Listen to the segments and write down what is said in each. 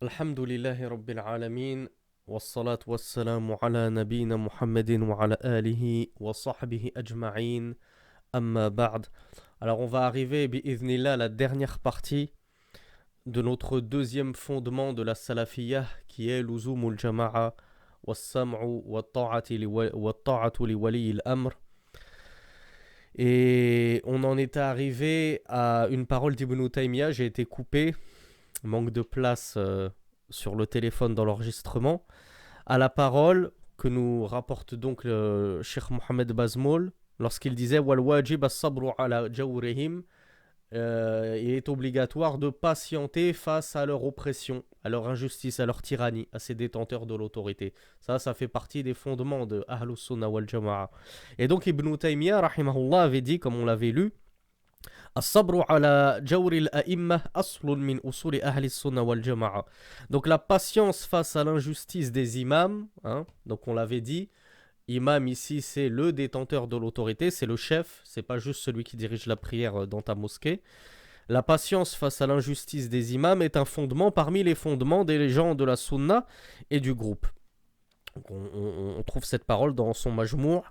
الحمد لله رب العالمين والصلاة والسلام على نبينا محمد وعلى آله وصحبه أجمعين أما بعد. Alors on va arriver bi'idhnillah à la dernière partie de notre deuxième fondement de la salafiyah qui est l'uzumul jama'a was-sam'u wat-ta'atu li wali al-amr. Et on en est arrivé à une parole d'Ibn Taymiyyah. J'ai été coupé, manque de place sur le téléphone dans l'enregistrement, à la parole que nous rapporte donc le Cheikh Mohamed Bazmoul lorsqu'il disait Wal wajib as-sabru ala jawrihim. Il est obligatoire de patienter face à leur oppression, à leur injustice, à leur tyrannie, à ces détenteurs de l'autorité. Ça fait partie des fondements de Ahlus Sunnah wal Jama'a. Et donc Ibn Taymiyyah, rahimahullah, avait dit, comme on l'avait lu, As-sabru ala jawri al-a'imma aslun min usuli ahli sunnah wal jama'a. Donc la patience face à l'injustice des imams, hein, donc on l'avait dit, imam ici c'est le détenteur de l'autorité, c'est le chef, c'est pas juste celui qui dirige la prière dans ta mosquée. La patience face à l'injustice des imams est un fondement parmi les fondements des gens de la sunna et du groupe. Donc on trouve cette parole dans son Majmou',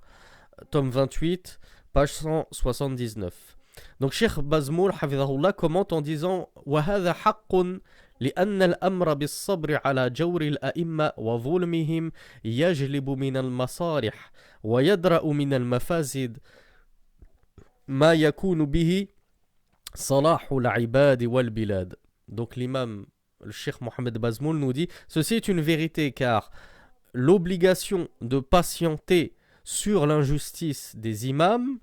tome 28, page 179. Donc Cheikh Bazmoul hafidhahullah commente en disant وَهَذَا حَقٌّ لأن الأمر بالصبر على جور الأئمة وظلمهم يجلب من المصالح ويدرأ من المفاسد ما يكون به صلاح العباد والبلاد. Donc l'imam, le Cheikh Mohamed Bazmoul nous dit ceci est une vérité car l'obligation de patienter sur l'injustice des imams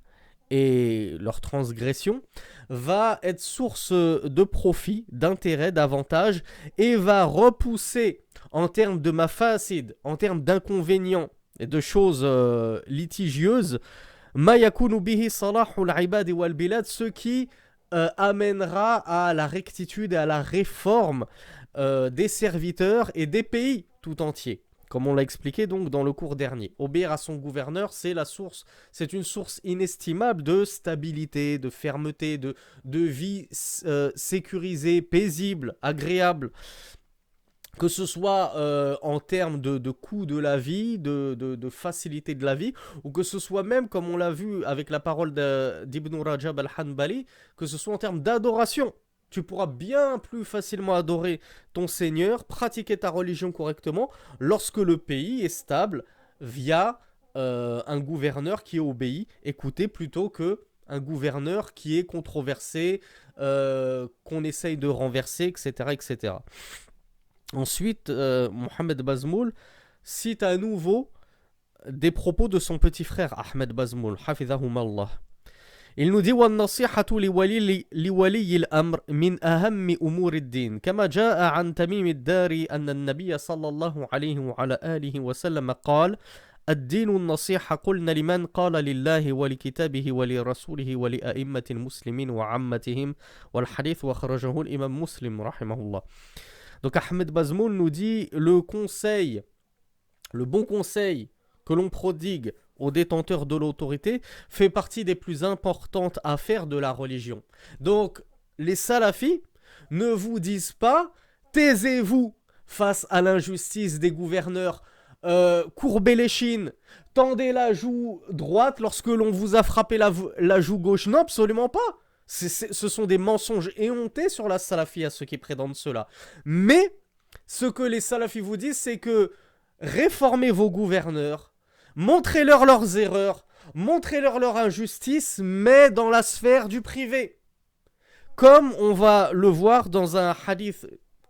et leur transgression va être source de profit, d'intérêt, d'avantage et va repousser en termes de mafasid, en termes d'inconvénients et de choses litigieuses, ma yakunu bihi salahul ibad wal bilad, ce qui amènera à la rectitude et à la réforme des serviteurs et des pays tout entiers. Comme on l'a expliqué donc dans le cours dernier, obéir à son gouverneur, c'est une source inestimable de stabilité, de fermeté, de vie sécurisée, paisible, agréable. Que ce soit en termes de coût de la vie, de facilité de la vie, ou que ce soit même, comme on l'a vu avec la parole d'Ibn Rajab al-Hanbali, que ce soit en termes d'adoration. Tu pourras bien plus facilement adorer ton Seigneur, pratiquer ta religion correctement lorsque le pays est stable via un gouverneur qui est obéi, écouté, plutôt que un gouverneur qui est controversé, qu'on essaye de renverser, etc. etc. Ensuite, Mohamed Bazmoul cite à nouveau des propos de son petit frère Ahmed Bazmoul, hafidhahumallah. Il nous dit وَالنَّصِيحَةُ لِوَلِيِّ الْأَمْرِ مِنْ أَهَمِّ أُمُورِ الدِّينِ كما جاء عن تميم الداري أن النبي صلى الله عليه وعلى آله وسلم قال الدين النصيحة قلنا لمن قال لله ولكتابه ولرسوله ولأئمة المسلمين وعامتهم والحديث وخرجه الإمام مسلم رحمه الله. Donc Ahmed Bazmoul nous dit le bon conseil que l'on prodigue aux détenteurs de l'autorité fait partie des plus importantes affaires de la religion. Donc les salafis ne vous disent pas taisez-vous face à l'injustice des gouverneurs, courbez l'échine, tendez la joue droite lorsque l'on vous a frappé la joue gauche. Non, absolument pas. Ce sont des mensonges éhontés sur la salafie à ceux qui prétendent cela. Mais ce que les salafis vous disent, c'est que réformez vos gouverneurs, montrez-leur leurs erreurs, montrez-leur leur injustice, mais dans la sphère du privé. Comme on va le voir dans un hadith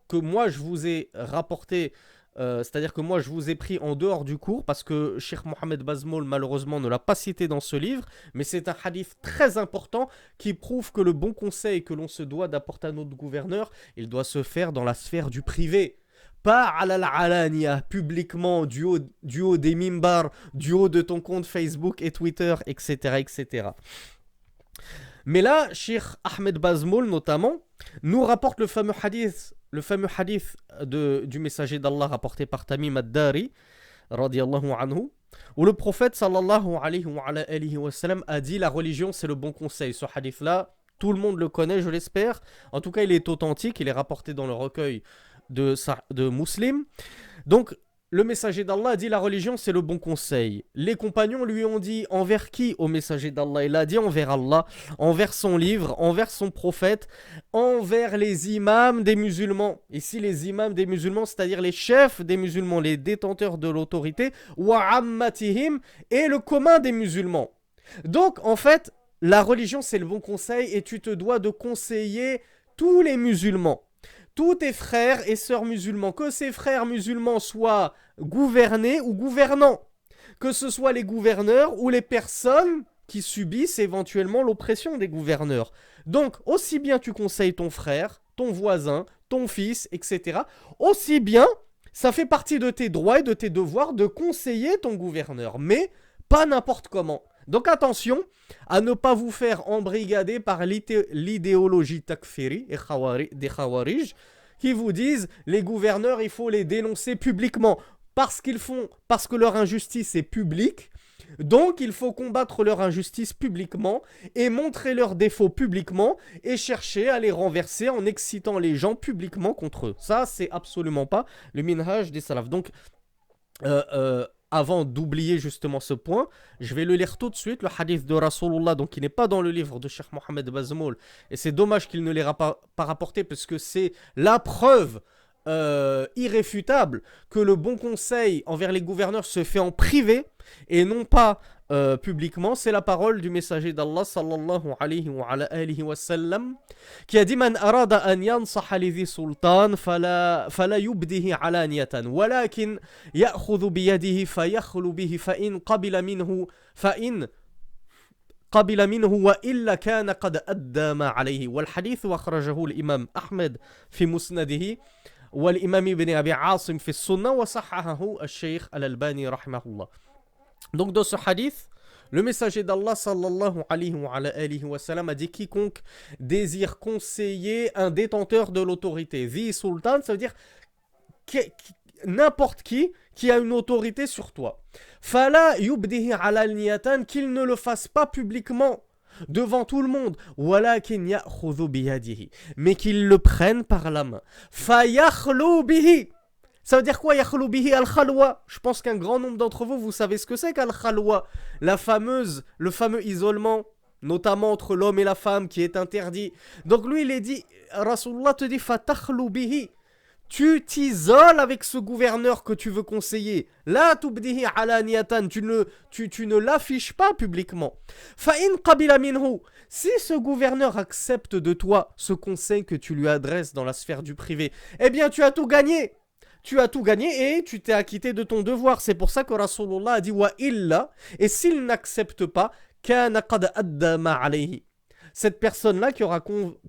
que moi je vous ai rapporté, c'est-à-dire que moi je vous ai pris en dehors du cours, parce que Cheikh Mohamed Bazmoul malheureusement ne l'a pas cité dans ce livre, mais c'est un hadith très important qui prouve que le bon conseil que l'on se doit d'apporter à notre gouverneur, il doit se faire dans la sphère du privé. Pas à l'alania, publiquement, du haut des mimbars, du haut de ton compte Facebook et Twitter, etc. etc. Mais là, Cheikh Ahmed Bazmoul notamment, nous rapporte le fameux hadith du messager d'Allah rapporté par Tamim ad-Dari, radiyallahu anhu, où le prophète sallallahu alayhi wa sallam a dit la religion c'est le bon conseil. Ce hadith là, tout le monde le connaît, je l'espère. En tout cas, il est authentique, il est rapporté dans le recueil de Muslim. Donc, le messager d'Allah a dit la religion c'est le bon conseil. Les compagnons lui ont dit envers qui au messager d'Allah? Il a dit envers Allah, envers son livre, envers son prophète, envers les imams des musulmans. Ici les imams des musulmans, c'est-à-dire les chefs des musulmans, les détenteurs de l'autorité, wa ammatihim, et le commun des musulmans. Donc en fait, la religion c'est le bon conseil et tu te dois de conseiller tous les musulmans. Tous tes frères et sœurs musulmans, que ces frères musulmans soient gouvernés ou gouvernants, que ce soit les gouverneurs ou les personnes qui subissent éventuellement l'oppression des gouverneurs. Donc, aussi bien tu conseilles ton frère, ton voisin, ton fils, etc., aussi bien, ça fait partie de tes droits et de tes devoirs de conseiller ton gouverneur, mais pas n'importe comment. Donc attention à ne pas vous faire embrigader par l'idéologie takfiri des Khawarij qui vous disent les gouverneurs il faut les dénoncer publiquement parce que leur injustice est publique. Donc il faut combattre leur injustice publiquement et montrer leurs défauts publiquement et chercher à les renverser en excitant les gens publiquement contre eux. Ça c'est absolument pas le minhaj des salafs. Donc avant d'oublier justement ce point, je vais le lire tout de suite, le hadith de Rasulullah, donc qui n'est pas dans le livre de Cheikh Mohamed Bazmoul, et c'est dommage qu'il ne l'ait pas rapporté, parce que c'est la preuve irréfutable que le bon conseil envers les gouverneurs se fait en privé, et non pas publiquement. C'est la parole du messager d'Allah sallallahu alayhi wa sallam qui a dit man arada an yansaha li dhi sultan fala yubdihi alaniyatan walakin ya'khudhu bi yadihi fayakhlu bihi fa in qabila minhu wa illa kana qad adda ma alayhi. Wal hadith akhrajahu al-imam Ahmed fi musnadihi wal imam ibn Abi Asim fi as-sunnah wa sahhahahu al-shaykh al-Albani rahimahullah. Donc dans ce hadith, le messager d'Allah sallallahu alayhi wa sallam a dit quiconque désire conseiller un détenteur de l'autorité, zi sultan, ça veut dire n'importe qui a une autorité sur toi. Fala yubdihi alaniyatan, qu'il ne le fasse pas publiquement devant tout le monde, walakin ya'khudhu biyadihi, mais qu'il le prenne par la main. Fayakhlu bihi. Ça veut dire quoi, yakhlu bihi al-khalwa? Je pense qu'un grand nombre d'entre vous, vous savez ce que c'est qu'al-khalwa, le fameux isolement, notamment entre l'homme et la femme, qui est interdit. Donc lui, il est dit, Rasulullah te dit, fatakhlu bihi. Tu t'isoles avec ce gouverneur que tu veux conseiller. La tubdihi alaniyatan, tu ne l'affiches pas publiquement. Fa in qabila minhu. Si ce gouverneur accepte de toi ce conseil que tu lui adresses dans la sphère du privé, eh bien tu as tout gagné. Tu as tout gagné et tu t'es acquitté de ton devoir. C'est pour ça que Rasulullah a dit wa illa, et s'il n'accepte pas, kana qad adda ma alayhi. Cette personne-là qui aura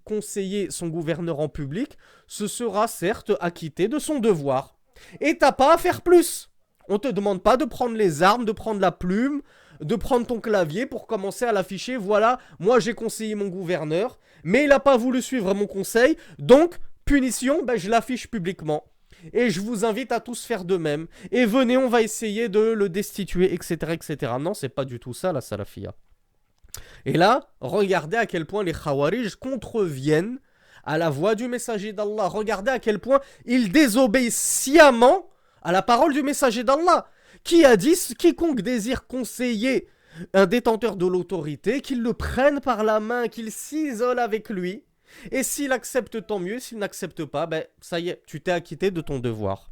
conseillé son gouverneur en public se sera certes acquittée de son devoir. Et t'as pas à faire plus. On te demande pas de prendre les armes, de prendre la plume, de prendre ton clavier pour commencer à l'afficher. Voilà, moi j'ai conseillé mon gouverneur, mais il n'a pas voulu suivre mon conseil, donc punition, je l'affiche publiquement. Et je vous invite à tous faire de même. Et venez, on va essayer de le destituer, etc. etc. Non, c'est pas du tout ça la salafia. Et là, regardez à quel point les Khawarij contreviennent à la voix du messager d'Allah. Regardez à quel point ils désobéissent sciemment à la parole du messager d'Allah, qui a dit quiconque désire conseiller un détenteur de l'autorité, qu'il le prenne par la main, qu'il s'isole avec lui. Et s'il accepte, tant mieux. S'il n'accepte pas, ça y est, tu t'es acquitté de ton devoir.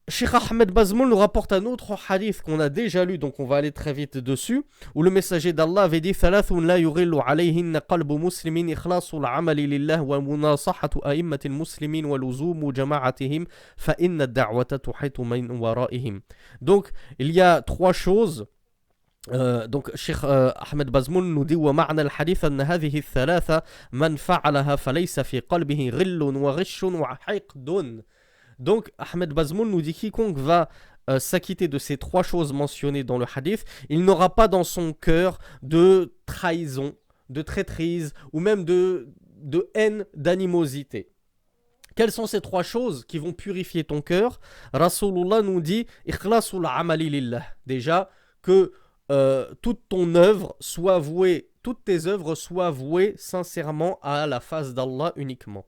Cheikh Ahmed Bazmoul nous rapporte un autre hadith qu'on a déjà lu, donc on va aller très vite dessus, où le messager d'Allah avait dit Thalathun la yughillu alayhinna qalbu muslimin ikhlasul amali lillah wa munasahatu a'immatil muslimin wa luzumu jama'atihim fa inna ad-da'wata tuhitu min wara'ihim. Donc il y a trois choses. Donc Cheikh Ahmed Bazmoul nous dit wa ma'na al-hadith anna hadhihi ath-thalatha man fa'alaha falaysa fi qalbihi ghillun wa ghishun wa hiqdun. Donc Ahmed Bazmoul nous dit quiconque va s'acquitter de ces trois choses mentionnées dans le hadith, il n'aura pas dans son cœur de trahison, de traîtrise ou même de haine, d'animosité. Quelles sont ces trois choses qui vont purifier ton cœur? Rasulullah nous dit ikhlasul amali lillah. Déjà que toute ton œuvre soit vouée toutes tes œuvres soient vouées sincèrement à la face d'Allah uniquement.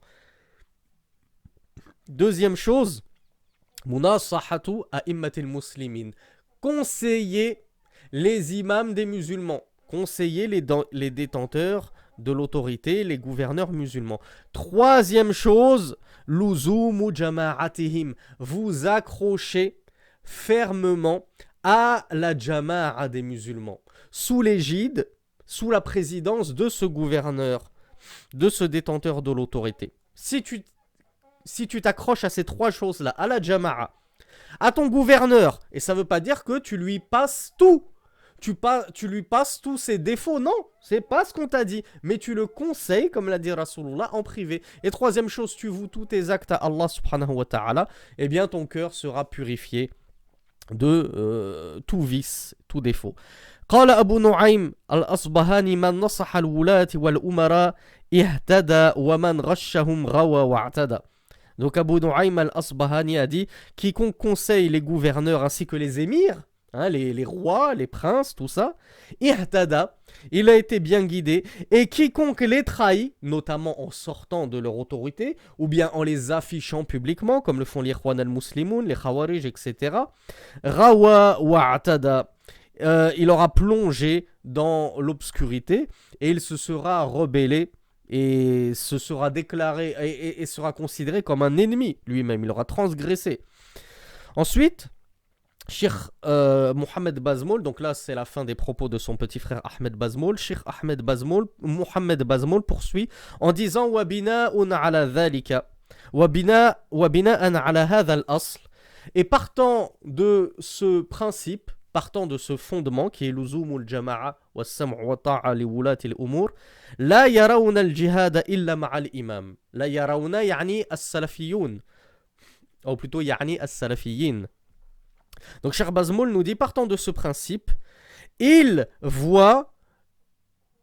Deuxième chose, munasahatu a'immatil muslimin. Conseiller les imams des musulmans, conseiller les détenteurs de l'autorité, les gouverneurs musulmans. Troisième chose, luzumu jama'atihim. Vous accrochez fermement à la jama'a des musulmans, sous l'égide, sous la présidence de ce gouverneur, de ce détenteur de l'autorité. Si tu t'accroches à ces trois choses-là, à la jama'a, à ton gouverneur, et ça ne veut pas dire que tu lui passes tout, tu lui passes tous ses défauts, non, c'est pas ce qu'on t'a dit, mais tu le conseilles, comme l'a dit Rasulullah, en privé. Et troisième chose, tu voues tous tes actes à Allah subhanahu wa ta'ala, eh bien ton cœur sera purifié de tout vice, tout défaut. قال أبو نعيم الأصبهاني من نصح الولاة والأمراء اهتدى ومن غشهم غوى واعتدى. Donc Abu Nu'aym al-Asbahani a dit « Quiconque conseille les gouverneurs ainsi que les émirs, hein, les rois, les princes, tout ça, ihtada, il a été bien guidé, et quiconque les trahit, notamment en sortant de leur autorité, ou bien en les affichant publiquement, comme le font les Ikhwan al-Muslimun, les Khawarij, etc., rawa wa'atada, il aura plongé dans l'obscurité, et il se sera rebellé, et se sera déclaré et sera considéré comme un ennemi lui-même, il aura transgressé. Ensuite, Cheikh Mohamed Bazmoul, donc là c'est la fin des propos de son petit frère Ahmed Bazmoul. Cheikh Mohamed Bazmoul poursuit en disant wa bina'un ala dhalika wa bina'an ala hadha al-asl, et partant de ce principe, partant de ce fondement qui est l'uzumul jama'a wa sam'u wa ta'a li wulati al-umur, la yarawna al-jihad illa ma'a al-imam. La yarawna yani as-salafiyun, ou plutôt yani as-salafiyin. Donc Cheikh Bazmoul nous dit, partant de ce principe, il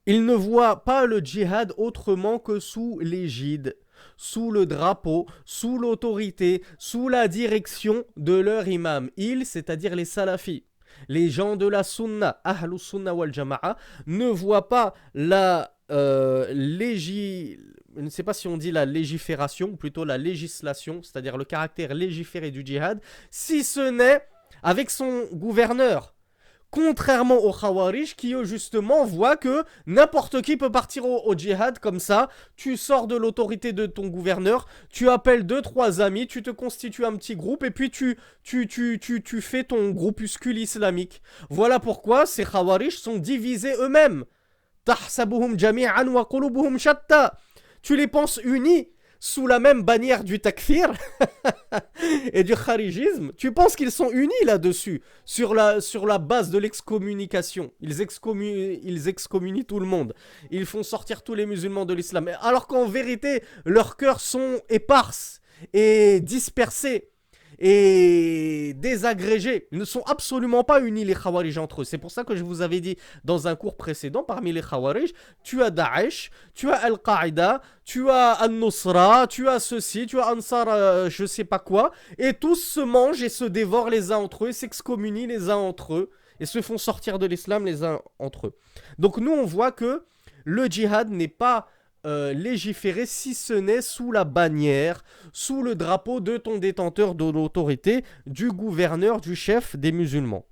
ne voit pas le djihad autrement que sous l'égide, sous le drapeau, sous l'autorité, sous la direction de leur imam. Ils, c'est-à-dire les salafis, les gens de la sunna, ahlus sunna wal jama'a, ne voient pas la je ne sais pas si on dit la légifération, ou plutôt la législation, c'est-à-dire le caractère légiféré du djihad, si ce n'est avec son gouverneur. Contrairement aux Khawarij qui eux justement voient que n'importe qui peut partir au djihad comme ça, tu sors de l'autorité de ton gouverneur, tu appelles 2-3 amis, tu te constitues un petit groupe et puis tu fais ton groupuscule islamique. Voilà pourquoi ces Khawarij sont divisés eux-mêmes. Tahsabuhum jami'an wa qulubuhum shatta. Tu les penses unis sous la même bannière du takfir et du kharijisme. Tu penses qu'ils sont unis là-dessus, sur la base de l'excommunication. Ils excommunient tout le monde. Ils font sortir tous les musulmans de l'islam. Alors qu'en vérité, leurs cœurs sont éparses et dispersés et désagrégés. Ils ne sont absolument pas unis, les Khawarij, entre eux. C'est pour ça que je vous avais dit dans un cours précédent, parmi les Khawarij, tu as Daesh, tu as Al-Qaïda, tu as An-Nusra, tu as ceci, tu as Ansar, je sais pas quoi, et tous se mangent et se dévorent les uns entre eux, s'excommunient les uns entre eux, et se font sortir de l'islam les uns entre eux. Donc nous, on voit que le djihad n'est pas légiférer si ce n'est sous la bannière, sous le drapeau de ton détenteur de l'autorité, du gouverneur, du chef des musulmans.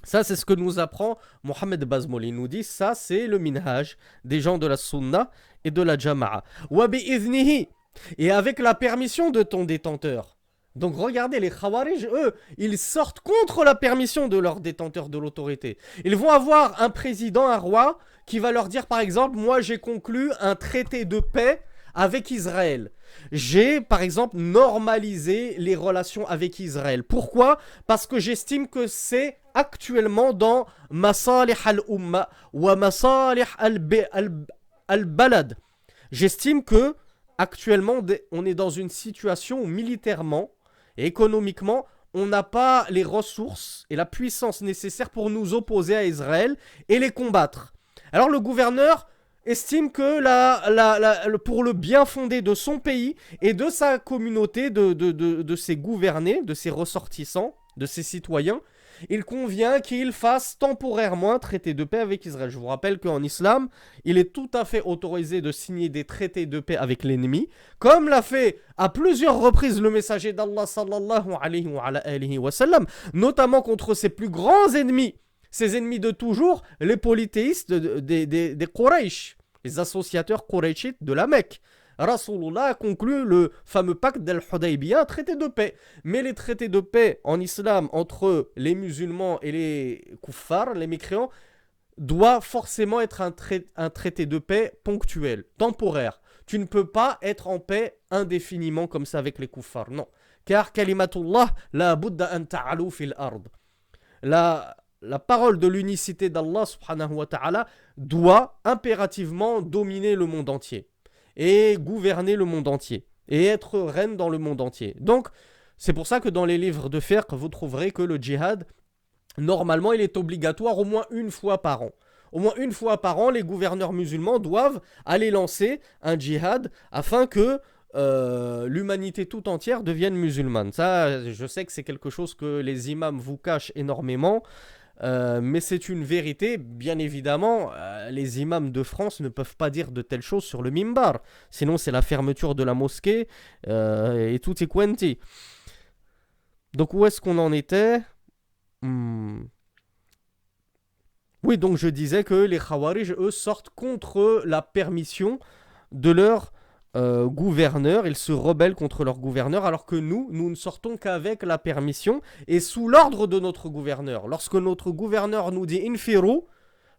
Ça, c'est ce que nous apprend Mohamed Bazmoul. Il nous dit, ça, c'est le minhaj des gens de la sunna et de la jama'a. Wa bi'iznihi, et avec la permission de ton détenteur. Donc regardez, les Khawarij, eux, ils sortent contre la permission de leur détenteur de l'autorité. Ils vont avoir un président, un roi, qui va leur dire par exemple, moi j'ai conclu un traité de paix avec Israël. J'ai par exemple normalisé les relations avec Israël. Pourquoi ? Parce que j'estime que c'est actuellement dans masalih al-umma wa masalih al-balad. J'estime que actuellement on est dans une situation où militairement et économiquement on n'a pas les ressources et la puissance nécessaires pour nous opposer à Israël et les combattre. Alors le gouverneur estime que pour le bien fondé de son pays et de sa communauté, de ses gouvernés, de ses ressortissants, de ses citoyens, il convient qu'il fasse temporairement un traité de paix avec Israël. Je vous rappelle qu'en islam, il est tout à fait autorisé de signer des traités de paix avec l'ennemi, comme l'a fait à plusieurs reprises le messager d'Allah sallallahu alayhi wa sallam, notamment contre ses plus grands ennemis, ses ennemis de toujours, les polythéistes des Quraysh, les associateurs Qurayshites de la Mecque. Rasulullah a conclu le fameux pacte d'Al-Hudaybiyah, un traité de paix. Mais les traités de paix en islam entre les musulmans et les kuffars, les mécréants, doit forcément être un traité de paix ponctuel, temporaire. Tu ne peux pas être en paix indéfiniment comme ça avec les kuffars, non. Car kalimatullah la budda an ta'alu fil ard. La parole de l'unicité d'Allah subhanahu wa ta'ala doit impérativement dominer le monde entier et gouverner le monde entier et être reine dans le monde entier. Donc, c'est pour ça que dans les livres de fiqh, vous trouverez que le djihad, normalement, il est obligatoire au moins une fois par an. Au moins une fois par an, les gouverneurs musulmans doivent aller lancer un djihad afin que l'humanité tout entière devienne musulmane. Ça, je sais que c'est quelque chose que les imams vous cachent énormément, mais c'est une vérité. Bien évidemment, les imams de France ne peuvent pas dire de telles choses sur le mimbar. Sinon, c'est la fermeture de la mosquée et tout est quanti. Donc, où est-ce qu'on en était ? Oui, donc je disais que les Khawarij, eux, sortent contre la permission de leur gouverneur. Ils se rebellent contre leur gouverneur, alors que nous ne sortons qu'avec la permission et sous l'ordre de notre gouverneur. Lorsque notre gouverneur nous dit « Infiru »,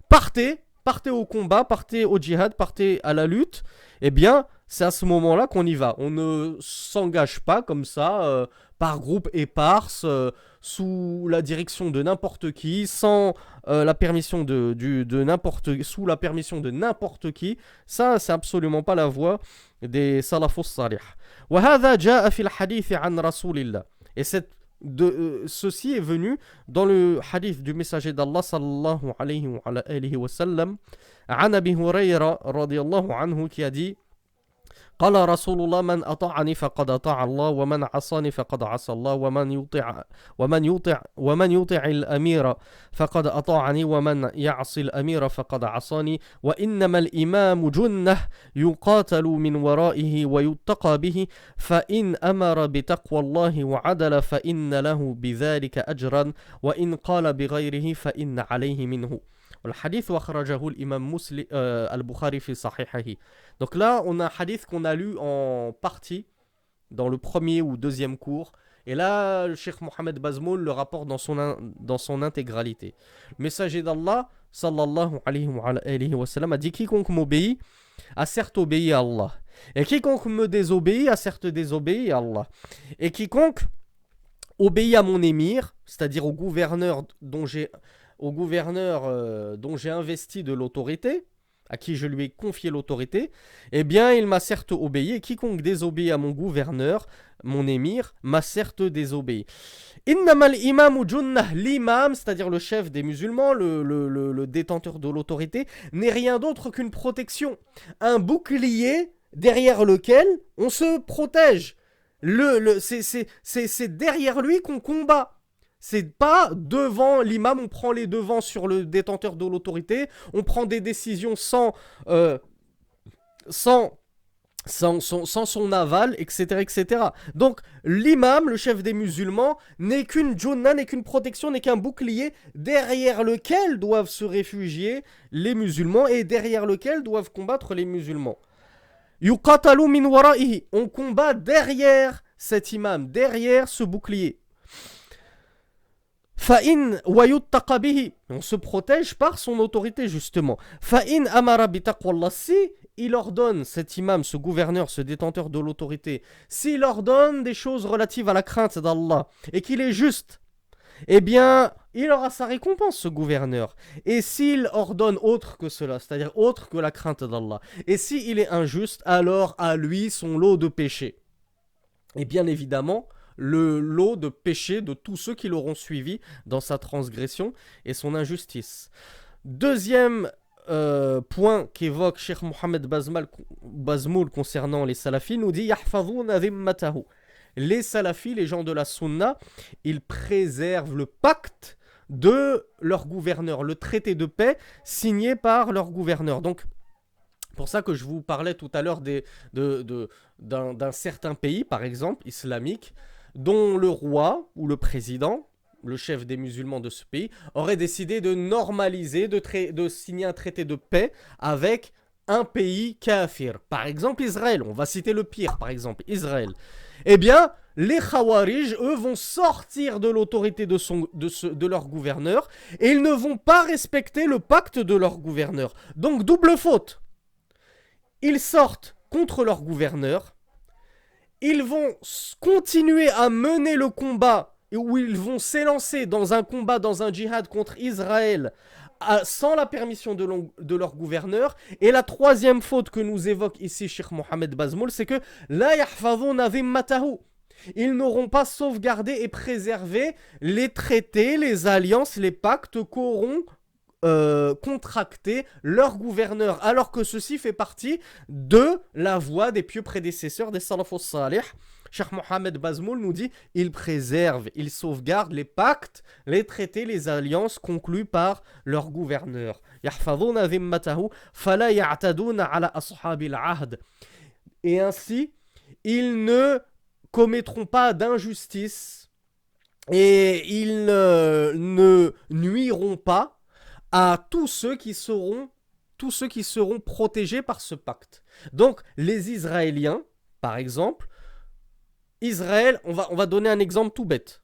partez au combat, partez au djihad, partez à la lutte, eh bien, c'est à ce moment-là qu'on y va. On ne s'engage pas comme ça, par groupe éparse, sous la direction de n'importe qui, sans la permission sous la permission de n'importe qui. Ça, c'est absolument pas la voie des salafus salih. وهذا جاء في الحديث عن رسول الله. Et ceci est venu dans le hadith du messager d'Allah sallallahu alayhi wa sallam, عن أبي هريرة رضي الله عنه, qui a dit: قال رسول الله من أطاعني فقد أطاع الله ومن عصاني فقد عصى الله ومن يطع الأمير فقد أطاعني ومن يعصي الأمير فقد عصاني وإنما الإمام جنة يقاتل من ورائه ويتقى به فإن أمر بتقوى الله وعدل فإن له بذلك أجرا وإن قال بغيره فإن عليه منه. Le hadith akhrajahu l'imam Muslim al-Bukhari fi sahihahi. Donc là, on a un hadith qu'on a lu en partie dans le premier ou deuxième cours. Et là, le Cheikh Mohamed Bazmoul le rapporte dans son intégralité. Le messager d'Allah, sallallahu alayhi wa sallam, a dit: quiconque m'obéit a certes obéi à Allah. Et quiconque me désobéit a certes désobéi à Allah. Et quiconque obéit à mon émir, c'est-à-dire au gouverneur dont j'ai investi de l'autorité, à qui je lui ai confié l'autorité, eh bien, il m'a certes obéi, et quiconque désobéit à mon gouverneur, mon émir, m'a certes désobéi. Innamal imamu junnah, l'imam, c'est-à-dire le chef des musulmans, le détenteur de l'autorité, n'est rien d'autre qu'une protection, un bouclier derrière lequel on se protège. C'est derrière lui qu'on combat. C'est pas devant l'imam, on prend les devants sur le détenteur de l'autorité, on prend des décisions sans son aval, etc., etc. Donc l'imam, le chef des musulmans, n'est qu'une junnah, n'est qu'une protection, n'est qu'un bouclier derrière lequel doivent se réfugier les musulmans et derrière lequel doivent combattre les musulmans. Yuqatalu min wara'ihi, on combat derrière cet imam, derrière ce bouclier. Fa'in wa yuttaqa bihi, on se protège par son autorité justement. Fa'in amara bi taqwallah, si il ordonne, cet imam, ce gouverneur, ce détenteur de l'autorité, s'il ordonne des choses relatives à la crainte d'Allah et qu'il est juste, eh bien, il aura sa récompense, ce gouverneur. Et s'il ordonne autre que cela, c'est-à-dire autre que la crainte d'Allah, et s'il est injuste, alors à lui son lot de péché. Et bien évidemment, le lot de péché de tous ceux qui l'auront suivi dans sa transgression et son injustice. Deuxième point qu'évoque Cheikh Mohamed Bazmoul concernant les salafis, nous dit yahfazuna dhimmatahu. Les salafis, les gens de la sunna, ils préservent le pacte de leur gouverneur, le traité de paix signé par leur gouverneur. Donc, pour ça que je vous parlais tout à l'heure d'un certain pays, par exemple, islamique, dont le roi ou le président, le chef des musulmans de ce pays, aurait décidé de normaliser, de signer un traité de paix avec un pays kafir. Par exemple, Israël. On va citer le pire, par exemple, Israël. Eh bien, les Khawarij, eux, vont sortir de l'autorité de leur gouverneur et ils ne vont pas respecter le pacte de leur gouverneur. Donc, double faute. Ils sortent contre leur gouverneur, ils vont continuer à mener le combat, où ils vont s'élancer dans un combat, dans un djihad contre Israël, sans la permission de leur gouverneur. Et la troisième faute que nous évoque ici Cheikh Mohamed Bazmoul, c'est que la yahfazuna zimmatahu. Ils n'auront pas sauvegardé et préservé les traités, les alliances, les pactes qu'auront contracter leur gouverneur, alors que ceci fait partie de la voie des pieux prédécesseurs des salafos salih. Cheikh Mohamed Bazmoul nous dit, il préserve, il sauvegarde les pactes, les traités, les alliances conclus par leur gouverneur. Yahfaduna zimmatahu fala ya'taduna ala ashabil ahd. Et ainsi, ils ne commettront pas d'injustice et ils ne nuiront pas à tous ceux qui seront protégés par ce pacte. Donc, les Israéliens, par exemple, Israël, on va donner un exemple tout bête,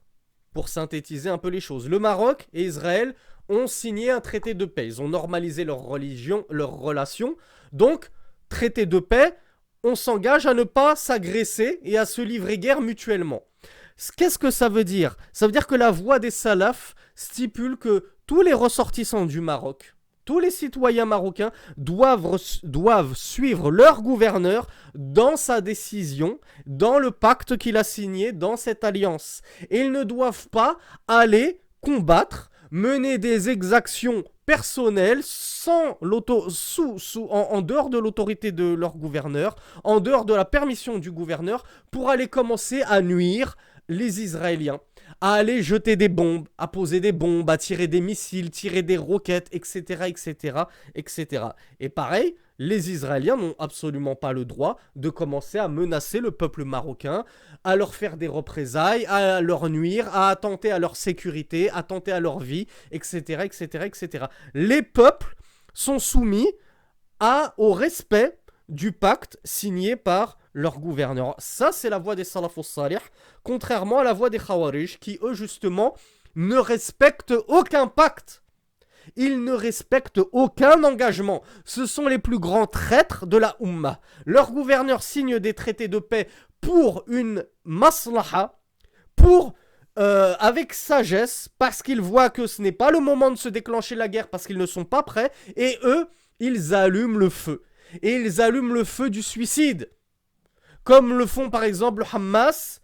pour synthétiser un peu les choses. Le Maroc et Israël ont signé un traité de paix. Ils ont normalisé leur religion, leurs relations. Donc, traité de paix, on s'engage à ne pas s'agresser et à se livrer guerre mutuellement. Qu'est-ce que ça veut dire? Ça veut dire que la voie des salafs stipule que tous les ressortissants du Maroc, tous les citoyens marocains doivent suivre leur gouverneur dans sa décision, dans le pacte qu'il a signé, dans cette alliance. Et ils ne doivent pas aller combattre, mener des exactions personnelles en dehors de l'autorité de leur gouverneur, en dehors de la permission du gouverneur, pour aller commencer à nuire les Israéliens, à aller jeter des bombes, à poser des bombes, à tirer des missiles, tirer des roquettes, etc., etc., etc. Et pareil, les Israéliens n'ont absolument pas le droit de commencer à menacer le peuple marocain, à leur faire des représailles, à leur nuire, à attenter à leur sécurité, à attenter à leur vie, etc., etc., etc. Les peuples sont soumis au respect du pacte signé par leur gouverneur. Ça, c'est la voie des salafos salih, contrairement à la voie des khawarij, qui, eux, justement, ne respectent aucun pacte. Ils ne respectent aucun engagement. Ce sont les plus grands traîtres de la Ummah. Leur gouverneur signe des traités de paix pour une maslaha, avec sagesse, parce qu'ils voient que ce n'est pas le moment de se déclencher la guerre, parce qu'ils ne sont pas prêts, et eux, ils allument le feu. Et ils allument le feu du suicide. Comme le font par exemple le Hamas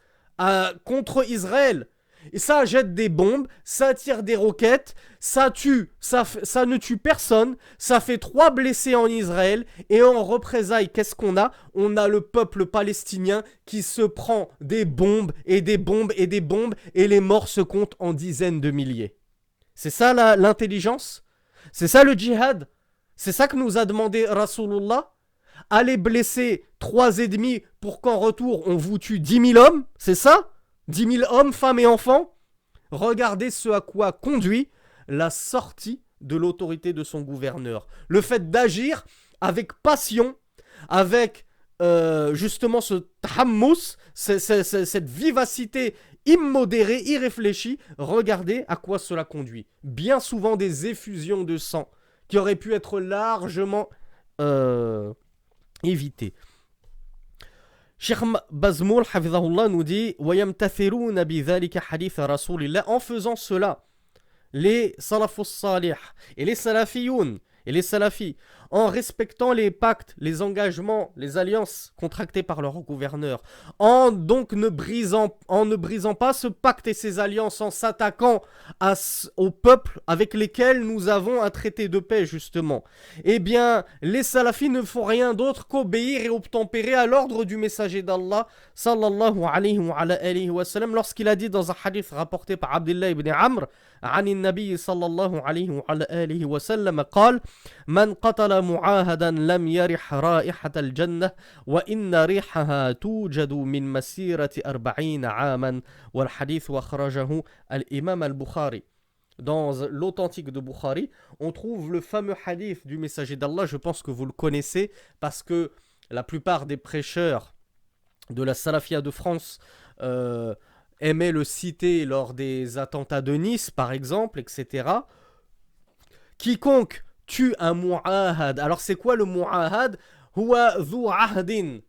contre Israël. Et ça jette des bombes, ça tire des roquettes, ça ne tue personne, ça fait 3 blessés en Israël, et en représailles, qu'est-ce qu'on a? On a le peuple palestinien qui se prend des bombes et des bombes et des bombes, et les morts se comptent en dizaines de milliers. C'est ça l'intelligence? C'est ça le djihad? C'est ça que nous a demandé Rasulullah? Aller blesser 3 ennemis pour qu'en retour on vous tue 10 000 hommes? C'est ça? 10 000 hommes, femmes et enfants? Regardez ce à quoi conduit la sortie de l'autorité de son gouverneur. Le fait d'agir avec passion, avec justement ce tahammous, cette vivacité immodérée, irréfléchie. Regardez à quoi cela conduit. Bien souvent des effusions de sang qui auraient pu être largement évitées. Cheikh Bazmoul Hafizahullah nous dit وَيَمْتَثِرُونَ بِذَلِكَ حَدِيثَ رَسُولِ اللَّهِ. En faisant cela, les salafus salih et les salafiyoun et les salafis, en respectant les pactes, les engagements, les alliances contractées par leur gouverneur, en ne brisant pas ce pacte et ces alliances, en s'attaquant au peuple avec lesquels nous avons un traité de paix justement, eh bien les salafis ne font rien d'autre qu'obéir et obtempérer à l'ordre du messager d'Allah sallallahu alayhi wa sallam, lorsqu'il a dit dans un hadith rapporté par Abdullah ibn Amr عن النبي صلى الله عليه وعلى آله وسلم قال من قتل معاهدا لم يرح رائحة الجنة وإن ريحها توجد من مسيرة 40 عاما والحديث أخرجه الإمام البخاري. Dans l'authentique de Bukhari, on trouve le fameux hadith du messager d'Allah, je pense que vous le connaissez parce que la plupart des prêcheurs de la Salafia de France aimaient le citer lors des attentats de Nice, par exemple, etc. Quiconque tue un mu'ahad. Alors, c'est quoi le mu'ahad? Huwa dhu ahdin.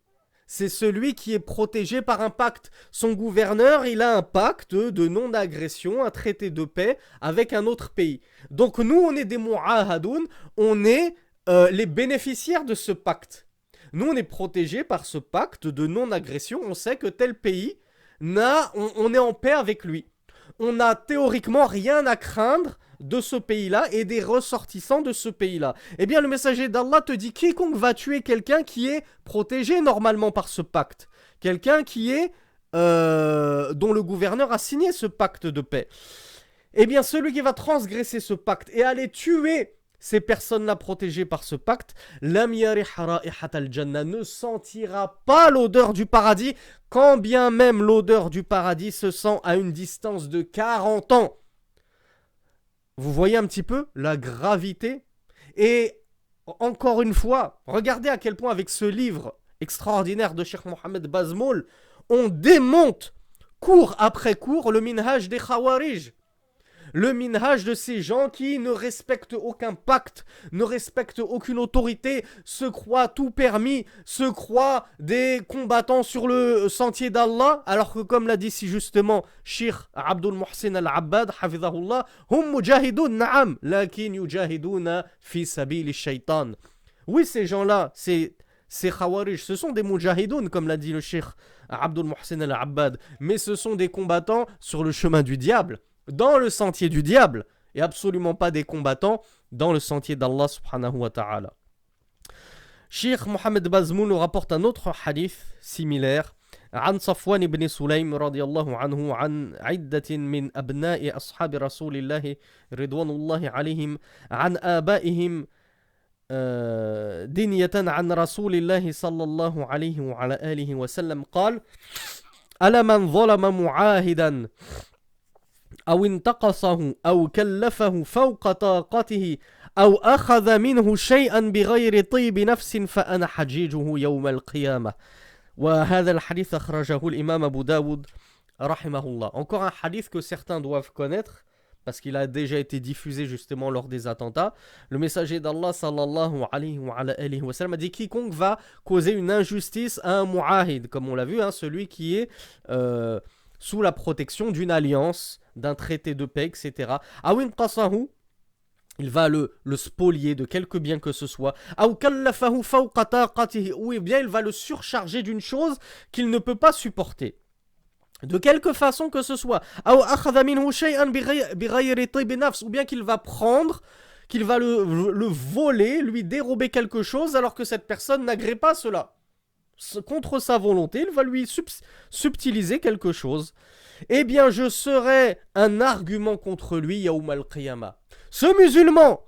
C'est celui qui est protégé par un pacte. Son gouverneur, il a un pacte de non-agression, un traité de paix avec un autre pays. Donc, nous, on est des mu'ahadoun, on est les bénéficiaires de ce pacte. Nous, on est protégés par ce pacte de non-agression. On sait que tel pays on est en paix avec lui. On n'a théoriquement rien à craindre de ce pays-là et des ressortissants de ce pays-là. Eh bien, le messager d'Allah te dit, quiconque va tuer quelqu'un qui est protégé normalement par ce pacte, quelqu'un qui est dont le gouverneur a signé ce pacte de paix, eh bien, celui qui va transgresser ce pacte et aller tuer ces personnes-là protégées par ce pacte, lam yarih ra'ihat al-jannah, ne sentira pas l'odeur du paradis, quand bien même l'odeur du paradis se sent à une distance de 40 ans. Vous voyez un petit peu la gravité? Et encore une fois, regardez à quel point avec ce livre extraordinaire de Cheikh Mohamed Bazmoul, on démonte cours après cours le minhaj des Khawarij. Le minhaj de ces gens qui ne respectent aucun pacte, ne respectent aucune autorité, se croient tout permis, se croient des combattants sur le sentier d'Allah, alors que comme l'a dit si justement Cheikh Abdul Muhsin al-Abbad, hafidhahullah, hum mujahidoun na'am, lakin yujahidouna fi sabili shaitan. Oui, ces gens-là, ces Khawarij, ce sont des mujahidoun, comme l'a dit le Cheikh Abdul Muhsin al-Abbad, mais ce sont des combattants sur le chemin du diable, dans le sentier du diable, et absolument pas des combattants dans le sentier d'Allah subhanahu wa ta'ala. Cheikh Mohamed Bazmoul nous rapporte un autre hadith similaire عن صفوان بن سليم رضي الله عنه عن عدة من أبناء أصحاب رسول الله رضوان الله عليهم عن آبائهم دنية عن رسول الله صلى الله عليه وعلى آله وسلم قال ألا من ظلم معاهدا أو انتقصه أو كلفه فوق طاقته أو أخذ منه شيئا بغير طيب نفس فأنا حجيجه يوم القيامة. وهذا الحديث أخرجه الإمام أبو داود رحمه الله. Encore un hadith que certains doivent connaître parce qu'il a déjà été diffusé justement lors des attentats. Le messager d'Allah sallallahu alayhi wa sallam a dit quiconque va causer une injustice à un mu'ahid, comme on l'a vu, hein, celui qui est sous la protection d'une alliance, d'un traité de paix, etc. Awin qasahu, il va le spolier de quelque bien que ce soit. Ou kallafahu fawqa taqatihi, ou bien il va le surcharger d'une chose qu'il ne peut pas supporter. De quelque façon que ce soit. Ou akhadha minhu shay'an bighayri tib nafs, ou bien qu'il va prendre, qu'il va le voler, lui dérober quelque chose alors que cette personne n'agrée pas cela. Contre sa volonté, il va lui subtiliser quelque chose. Eh bien, je serai un argument contre lui, Yawm al-Qiyamah. Ce musulman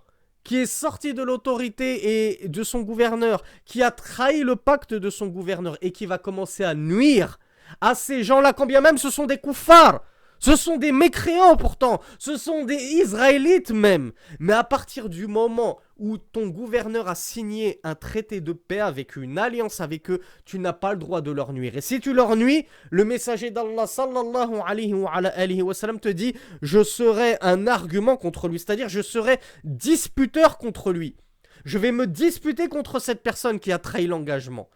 qui est sorti de l'autorité et de son gouverneur, qui a trahi le pacte de son gouverneur et qui va commencer à nuire à ces gens-là, quand bien même ce sont des kuffars, ce sont des mécréants pourtant, ce sont des Israélites même. Mais à partir du moment où ton gouverneur a signé un traité de paix avec une alliance avec eux, tu n'as pas le droit de leur nuire. Et si tu leur nuis, le messager d'Allah sallallahu alayhi wa sallam te dit « Je serai un argument contre lui », c'est-à-dire je serai disputeur contre lui. Je vais me disputer contre cette personne qui a trahi l'engagement.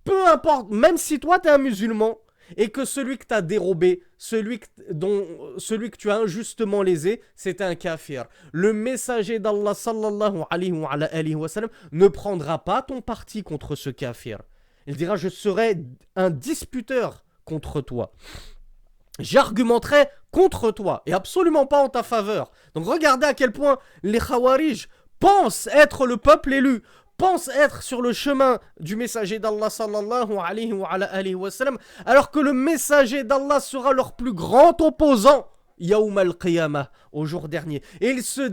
Peu importe, même si toi tu es un musulman, et que celui que tu as dérobé, celui que tu as injustement lésé, c'était un kafir. Le messager d'Allah sallallahu alayhi wa sallam ne prendra pas ton parti contre ce kafir. Il dira, je serai un disputeur contre toi. J'argumenterai contre toi et absolument pas en ta faveur. Donc regardez à quel point les Khawarij pensent être le peuple élu, pensent être sur le chemin du messager d'Allah sallallahu alayhi wa sallam, alors que le messager d'Allah sera leur plus grand opposant Yawm al-Qiyamah, au jour dernier. Et il se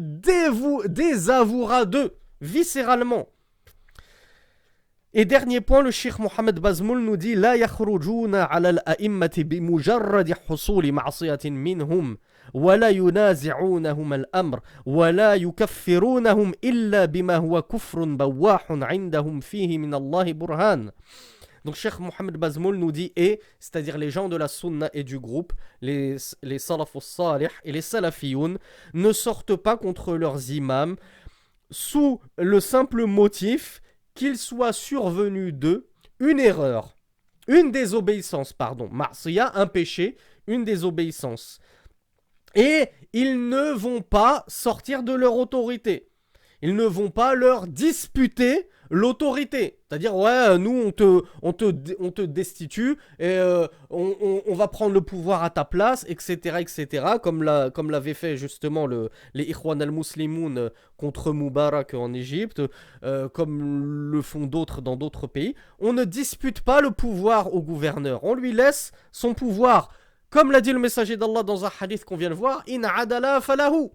désavouera d'eux, viscéralement. Et dernier point, le Cheikh Mohamed Bazmoul nous dit لا يخرجون على الأئمة بمجرد حصول معصية منهم ولا ينازعونهم الأمر ولا يكفرونهم إلا بما هو كفر بواح عندهم فيه من الله برهان. Donc Cheikh Mohamed Bazmoul nous dit c'est-à-dire les gens de la sunna et du groupe, les salafus salih et les salafiyoun, ne sortent pas contre leurs imams sous le simple motif qu'il soit survenu d'eux une erreur, une désobéissance, ma'siya, un péché, une désobéissance. Et ils ne vont pas sortir de leur autorité. Ils ne vont pas leur disputer l'autorité. C'est-à-dire, ouais, nous, on te destitue et on va prendre le pouvoir à ta place, etc., comme l'avait fait justement les Ikhwan al-Muslimoun contre Moubarak en Égypte, comme le font d'autres dans d'autres pays. On ne dispute pas le pouvoir au gouverneur. On lui laisse son pouvoir. Comme l'a dit le messager d'Allah dans un hadith qu'on vient de voir, « In adala falahu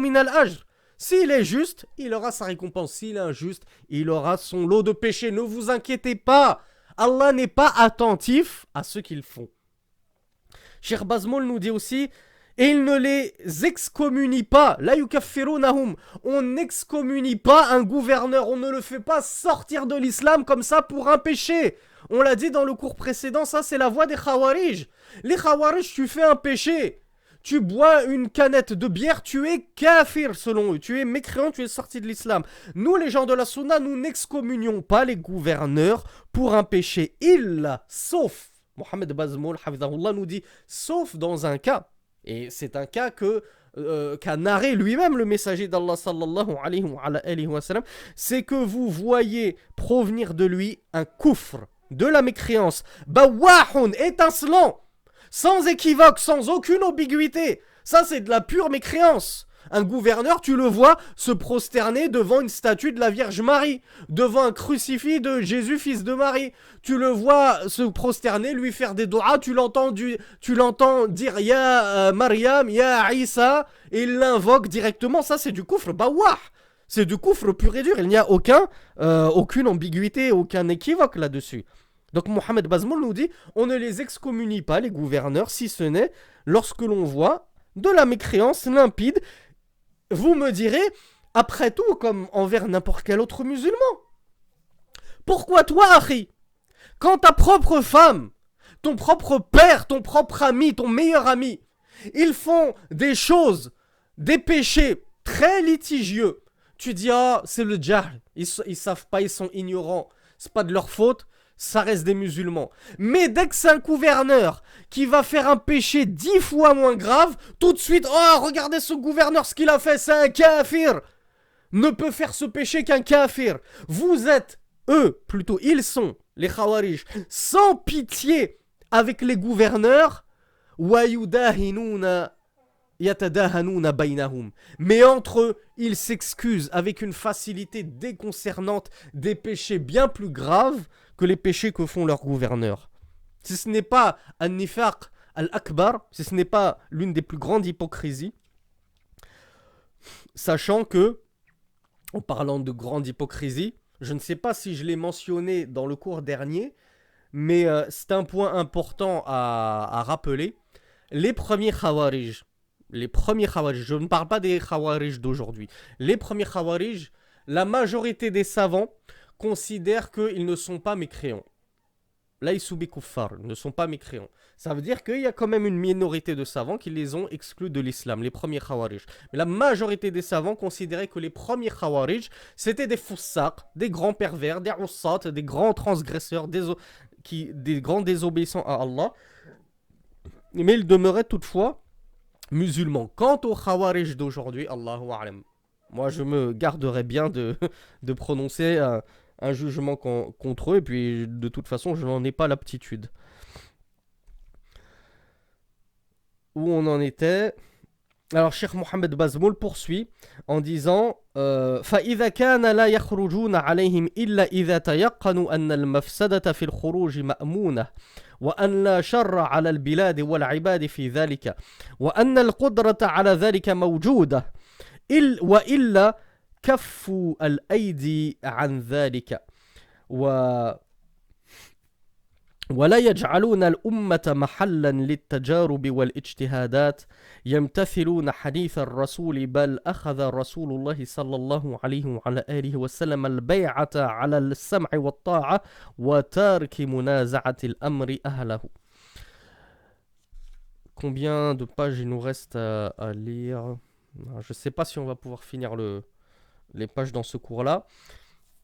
min al-ajr » S'il est juste, il aura sa récompense. S'il est injuste, il aura son lot de péchés. Ne vous inquiétez pas. Allah n'est pas attentif à ce qu'ils font. Cheikh Bazmoul nous dit aussi, et il ne les excommunie pas. La yukaffirunahum. On n'excommunie pas un gouverneur. On ne le fait pas sortir de l'islam comme ça pour un péché. On l'a dit dans le cours précédent, ça c'est la voie des Khawarij. Les Khawarij, tu fais un péché. Tu bois une canette de bière, tu es kafir selon eux. Tu es mécréant, tu es sorti de l'islam. Nous, les gens de la sunna, nous n'excommunions pas les gouverneurs pour un péché. Sauf, Mohamed Bazmoul, hafidahullah, nous dit, sauf dans un cas. Et c'est un cas qu'a narré lui-même le messager d'Allah sallallahu alayhi wa sallam. C'est que vous voyez provenir de lui un koufr, de la mécréance, bawahun, étincelant. Sans équivoque, sans aucune ambiguïté. Ça, c'est de la pure mécréance. Un gouverneur, tu le vois se prosterner devant une statue de la Vierge Marie, devant un crucifix de Jésus, fils de Marie. Tu le vois se prosterner, lui faire des doigts, tu l'entends dire « Ya Maryam, Ya Isa » et il l'invoque directement. Ça, c'est du koufr bawah. C'est du koufr pur et dur. Il n'y a aucune ambiguïté, aucun équivoque là-dessus. Donc Mohamed Bazmoul nous dit, on ne les excommunie pas, les gouverneurs, si ce n'est lorsque l'on voit de la mécréance limpide. Vous me direz, après tout, comme envers n'importe quel autre musulman. Pourquoi toi, Akhi, quand ta propre femme, ton propre père, ton propre ami, ton meilleur ami, ils font des choses, des péchés très litigieux, tu dis, ah, c'est le jahl, ils savent pas, ils sont ignorants, c'est pas de leur faute. Ça reste des musulmans. Mais dès que c'est un gouverneur qui va faire un péché 10 fois moins grave, tout de suite, oh, regardez ce gouverneur, ce qu'il a fait, c'est un kafir. Ne peut faire ce péché qu'un kafir. Vous êtes, eux, plutôt, ils sont, les Khawarij, sans pitié avec les gouverneurs. Mais entre eux, ils s'excusent avec une facilité déconcernante des péchés bien plus graves que les péchés que font leurs gouverneurs. Si ce n'est pas al-nifaq al-akbar, si ce n'est pas l'une des plus grandes hypocrisies, sachant que, en parlant de grande hypocrisie, je ne sais pas si je l'ai mentionné dans le cours dernier, mais c'est un point important à rappeler. Les premiers Khawarij, je ne parle pas des Khawarij d'aujourd'hui, les premiers Khawarij, la majorité des savants considèrent qu'ils ne sont pas mécréants. Laïsou bi kuffar, ne sont pas mécréants. Ça veut dire qu'il y a quand même une minorité de savants qui les ont exclus de l'islam, les premiers Khawarij. Mais la majorité des savants considéraient que les premiers Khawarij, c'était des foussaq, des grands pervers, des ussat, des grands transgresseurs, des grands désobéissants à Allah, mais ils demeuraient toutefois musulmans. Quant aux Khawarij d'aujourd'hui, Allahu A'lam, moi je me garderais bien de prononcer un jugement contre eux, et puis de toute façon je n'en ai pas l'aptitude. Où on en était? Alors, Cheikh Mohamed Bazmoul poursuit en disant فإذا كان لا يخرجون عليهم إلا إذا تيقنوا أن المفسدة في الخروج مأمونة وأن لا شر على البلاد والعباد في ذلك وأن القدرة على ذلك موجودة وإلا كفوا الأيدي عن ذلك ولا يجعلون الأمة محلا للتجارب والاجتهادات يمتثلون حديث الرسول بل أخذ رسول الله صلى الله عليه وعلى آله وسلم البيعة على السمع والطاعة وترك منازعة الأمر أهله. Combien de pages il nous reste à lire? Je ne sais pas si on va pouvoir finir les pages dans ce cours-là.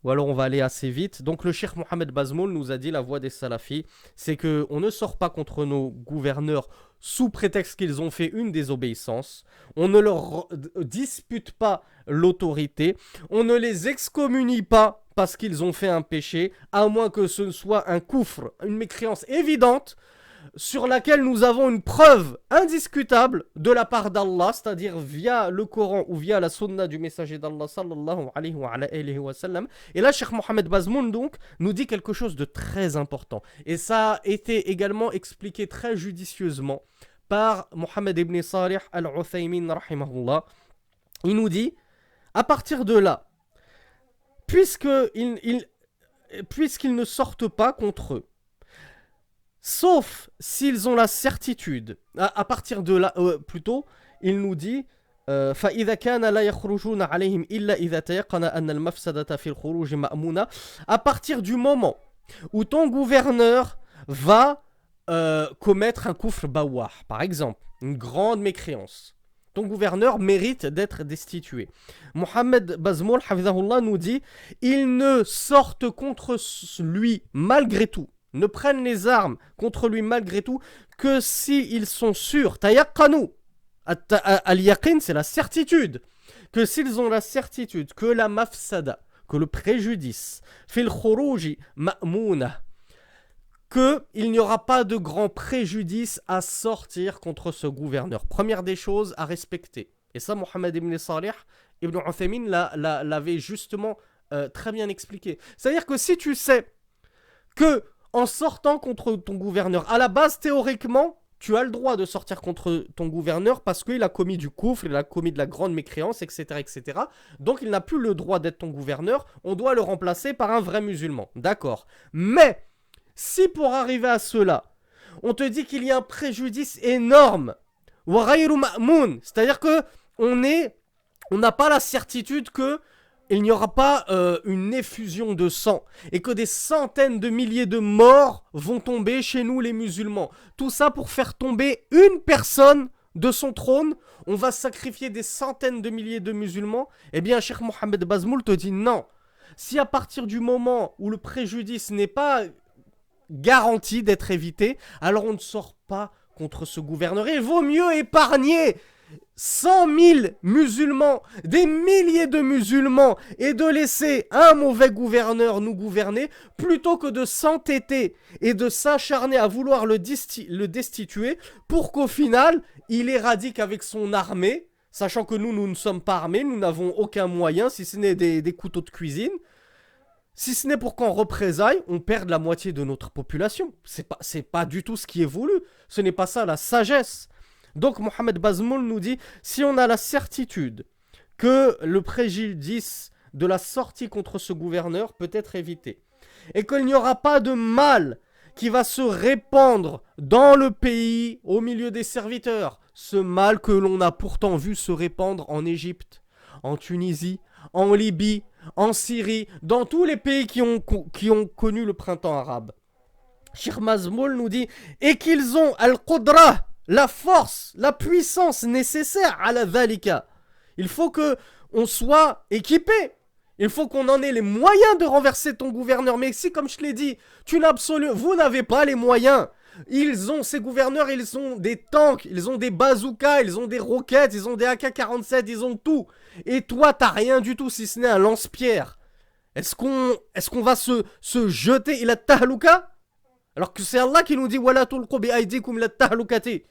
Ou alors on va aller assez vite. Donc le Cheikh Mohamed Bazmoul nous a dit la voie des salafis, c'est qu'on ne sort pas contre nos gouverneurs sous prétexte qu'ils ont fait une désobéissance. On ne leur dispute pas l'autorité. On ne les excommunie pas parce qu'ils ont fait un péché, à moins que ce soit un koufr, une mécréance évidente, sur laquelle nous avons une preuve indiscutable de la part d'Allah, c'est-à-dire via le Coran ou via la sunna du messager d'Allah sallallahu alayhi wa sallam. Et là, Cheikh Mohamed Bazmoul donc nous dit quelque chose de très important. Et ça a été également expliqué très judicieusement par Mohamed ibn Salih al-Uthaymin rahimahullah. Il nous dit, à partir de là, puisqu'ils ne sortent pas contre eux, sauf s'ils ont la certitude, à partir de là, plutôt, il nous dit فإذا كان لا يخرجون عليهم إلا إذا تيقن أن المفسدة في الخروج مأمونة. À partir du moment où ton gouverneur va commettre un kufr bawah, par exemple, une grande mécréance, ton gouverneur mérite d'être destitué. Mohamed Bazmoul hafizahullah nous dit, ils ne sortent contre lui malgré tout, ne prennent les armes contre lui malgré tout, que s'ils sont sûrs, tayaqqanu, al-yaqin c'est la certitude, que s'ils ont la certitude que la mafsada, que le préjudice, fil khuruji ma'mouna, qu'il n'y aura pas de grand préjudice à sortir contre ce gouverneur. Première des choses à respecter. Et ça, Mohamed ibn Salih ibn Uthaymin l'avait justement très bien expliqué. C'est-à-dire que si tu sais que en sortant contre ton gouverneur, à la base, théoriquement, tu as le droit de sortir contre ton gouverneur parce qu'il a commis du koufr, il a commis de la grande mécréance, etc., etc. Donc, il n'a plus le droit d'être ton gouverneur. On doit le remplacer par un vrai musulman. D'accord. Mais, si pour arriver à cela, on te dit qu'il y a un préjudice énorme, c'est-à-dire que on n'a pas la certitude que il n'y aura pas une effusion de sang et que des centaines de milliers de morts vont tomber chez nous les musulmans. Tout ça pour faire tomber une personne de son trône. On va sacrifier des centaines de milliers de musulmans. Eh bien, Cheikh Mohamed Bazmoul te dit non. Si à partir du moment où le préjudice n'est pas garanti d'être évité, alors on ne sort pas contre ce gouverneur. Il vaut mieux épargner 100 000 musulmans, des milliers de musulmans, et de laisser un mauvais gouverneur nous gouverner, plutôt que de s'entêter et de s'acharner à vouloir le destituer, pour qu'au final, il éradique avec son armée, sachant que nous ne sommes pas armés, nous n'avons aucun moyen, si ce n'est des couteaux de cuisine, si ce n'est pour qu'en représailles, on perde la moitié de notre population. C'est pas du tout ce qui est voulu. Ce n'est pas ça la sagesse. Donc Mohamed Bazmoul nous dit, si on a la certitude que le préjudice de la sortie contre ce gouverneur peut être évité, et qu'il n'y aura pas de mal qui va se répandre dans le pays au milieu des serviteurs, ce mal que l'on a pourtant vu se répandre en Égypte, en Tunisie, en Libye, en Syrie, dans tous les pays qui ont connu le printemps arabe. Cheikh Bazmoul nous dit, et qu'ils ont al-Qudra, la force, la puissance nécessaire à la dhalika. Il faut que on soit équipé. Il faut qu'on en ait les moyens de renverser ton gouverneur. Mais si, comme je l'ai dit, vous n'avez pas les moyens. Ces gouverneurs, ils ont des tanks, ils ont des bazookas, ils ont des roquettes, ils ont des AK-47, ils ont tout. Et toi, t'as rien du tout, si ce n'est un lance-pierre. Est-ce qu'on va se jeter il a tahluka? Alors que c'est Allah qui nous dit wala tulqu bi aydikum la tahlukati.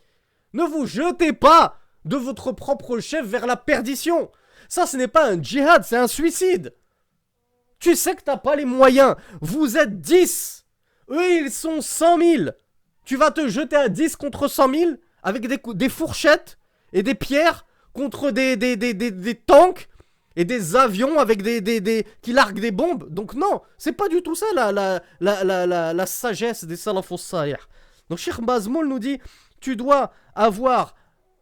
Ne vous jetez pas de votre propre chef vers la perdition. Ça, ce n'est pas un djihad, c'est un suicide. Tu sais que t'as pas les moyens. Vous êtes 10. Eux, ils sont 100 000. Tu vas te jeter à 10 contre 100 000 avec des fourchettes et des pierres contre des tanks et des avions avec qui larguent des bombes. Donc non, c'est pas du tout ça la sagesse des salafus salih. Donc Cheikh Bazmoul nous dit, tu dois avoir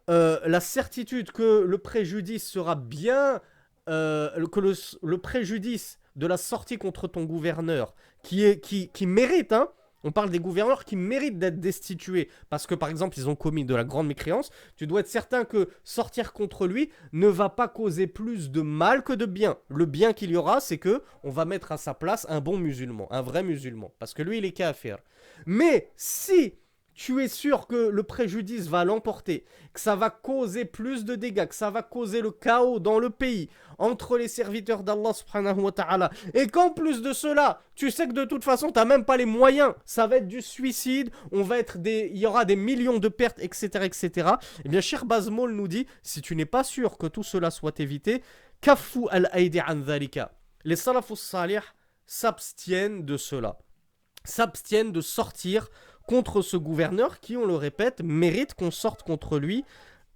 la certitude que le préjudice sera bien, que le préjudice de la sortie contre ton gouverneur, qui mérite, hein. On parle des gouverneurs qui méritent d'être destitués parce que, par exemple, ils ont commis de la grande mécréance. Tu dois être certain que sortir contre lui ne va pas causer plus de mal que de bien. Le bien qu'il y aura, c'est que on va mettre à sa place un bon musulman, un vrai musulman, parce que lui, il est kafir. Mais si tu es sûr que le préjudice va l'emporter, que ça va causer plus de dégâts, que ça va causer le chaos dans le pays, entre les serviteurs d'Allah subhanahu wa ta'ala, et qu'en plus de cela, tu sais que de toute façon, tu n'as même pas les moyens, ça va être du suicide, il y aura des millions de pertes, etc., etc. Eh bien, Cheikh Bazmoul nous dit, si tu n'es pas sûr que tout cela soit évité, kaffu al-aidi an dhalika. Les salafus salih s'abstiennent de cela, s'abstiennent de sortir contre ce gouverneur qui, on le répète, mérite qu'on sorte contre lui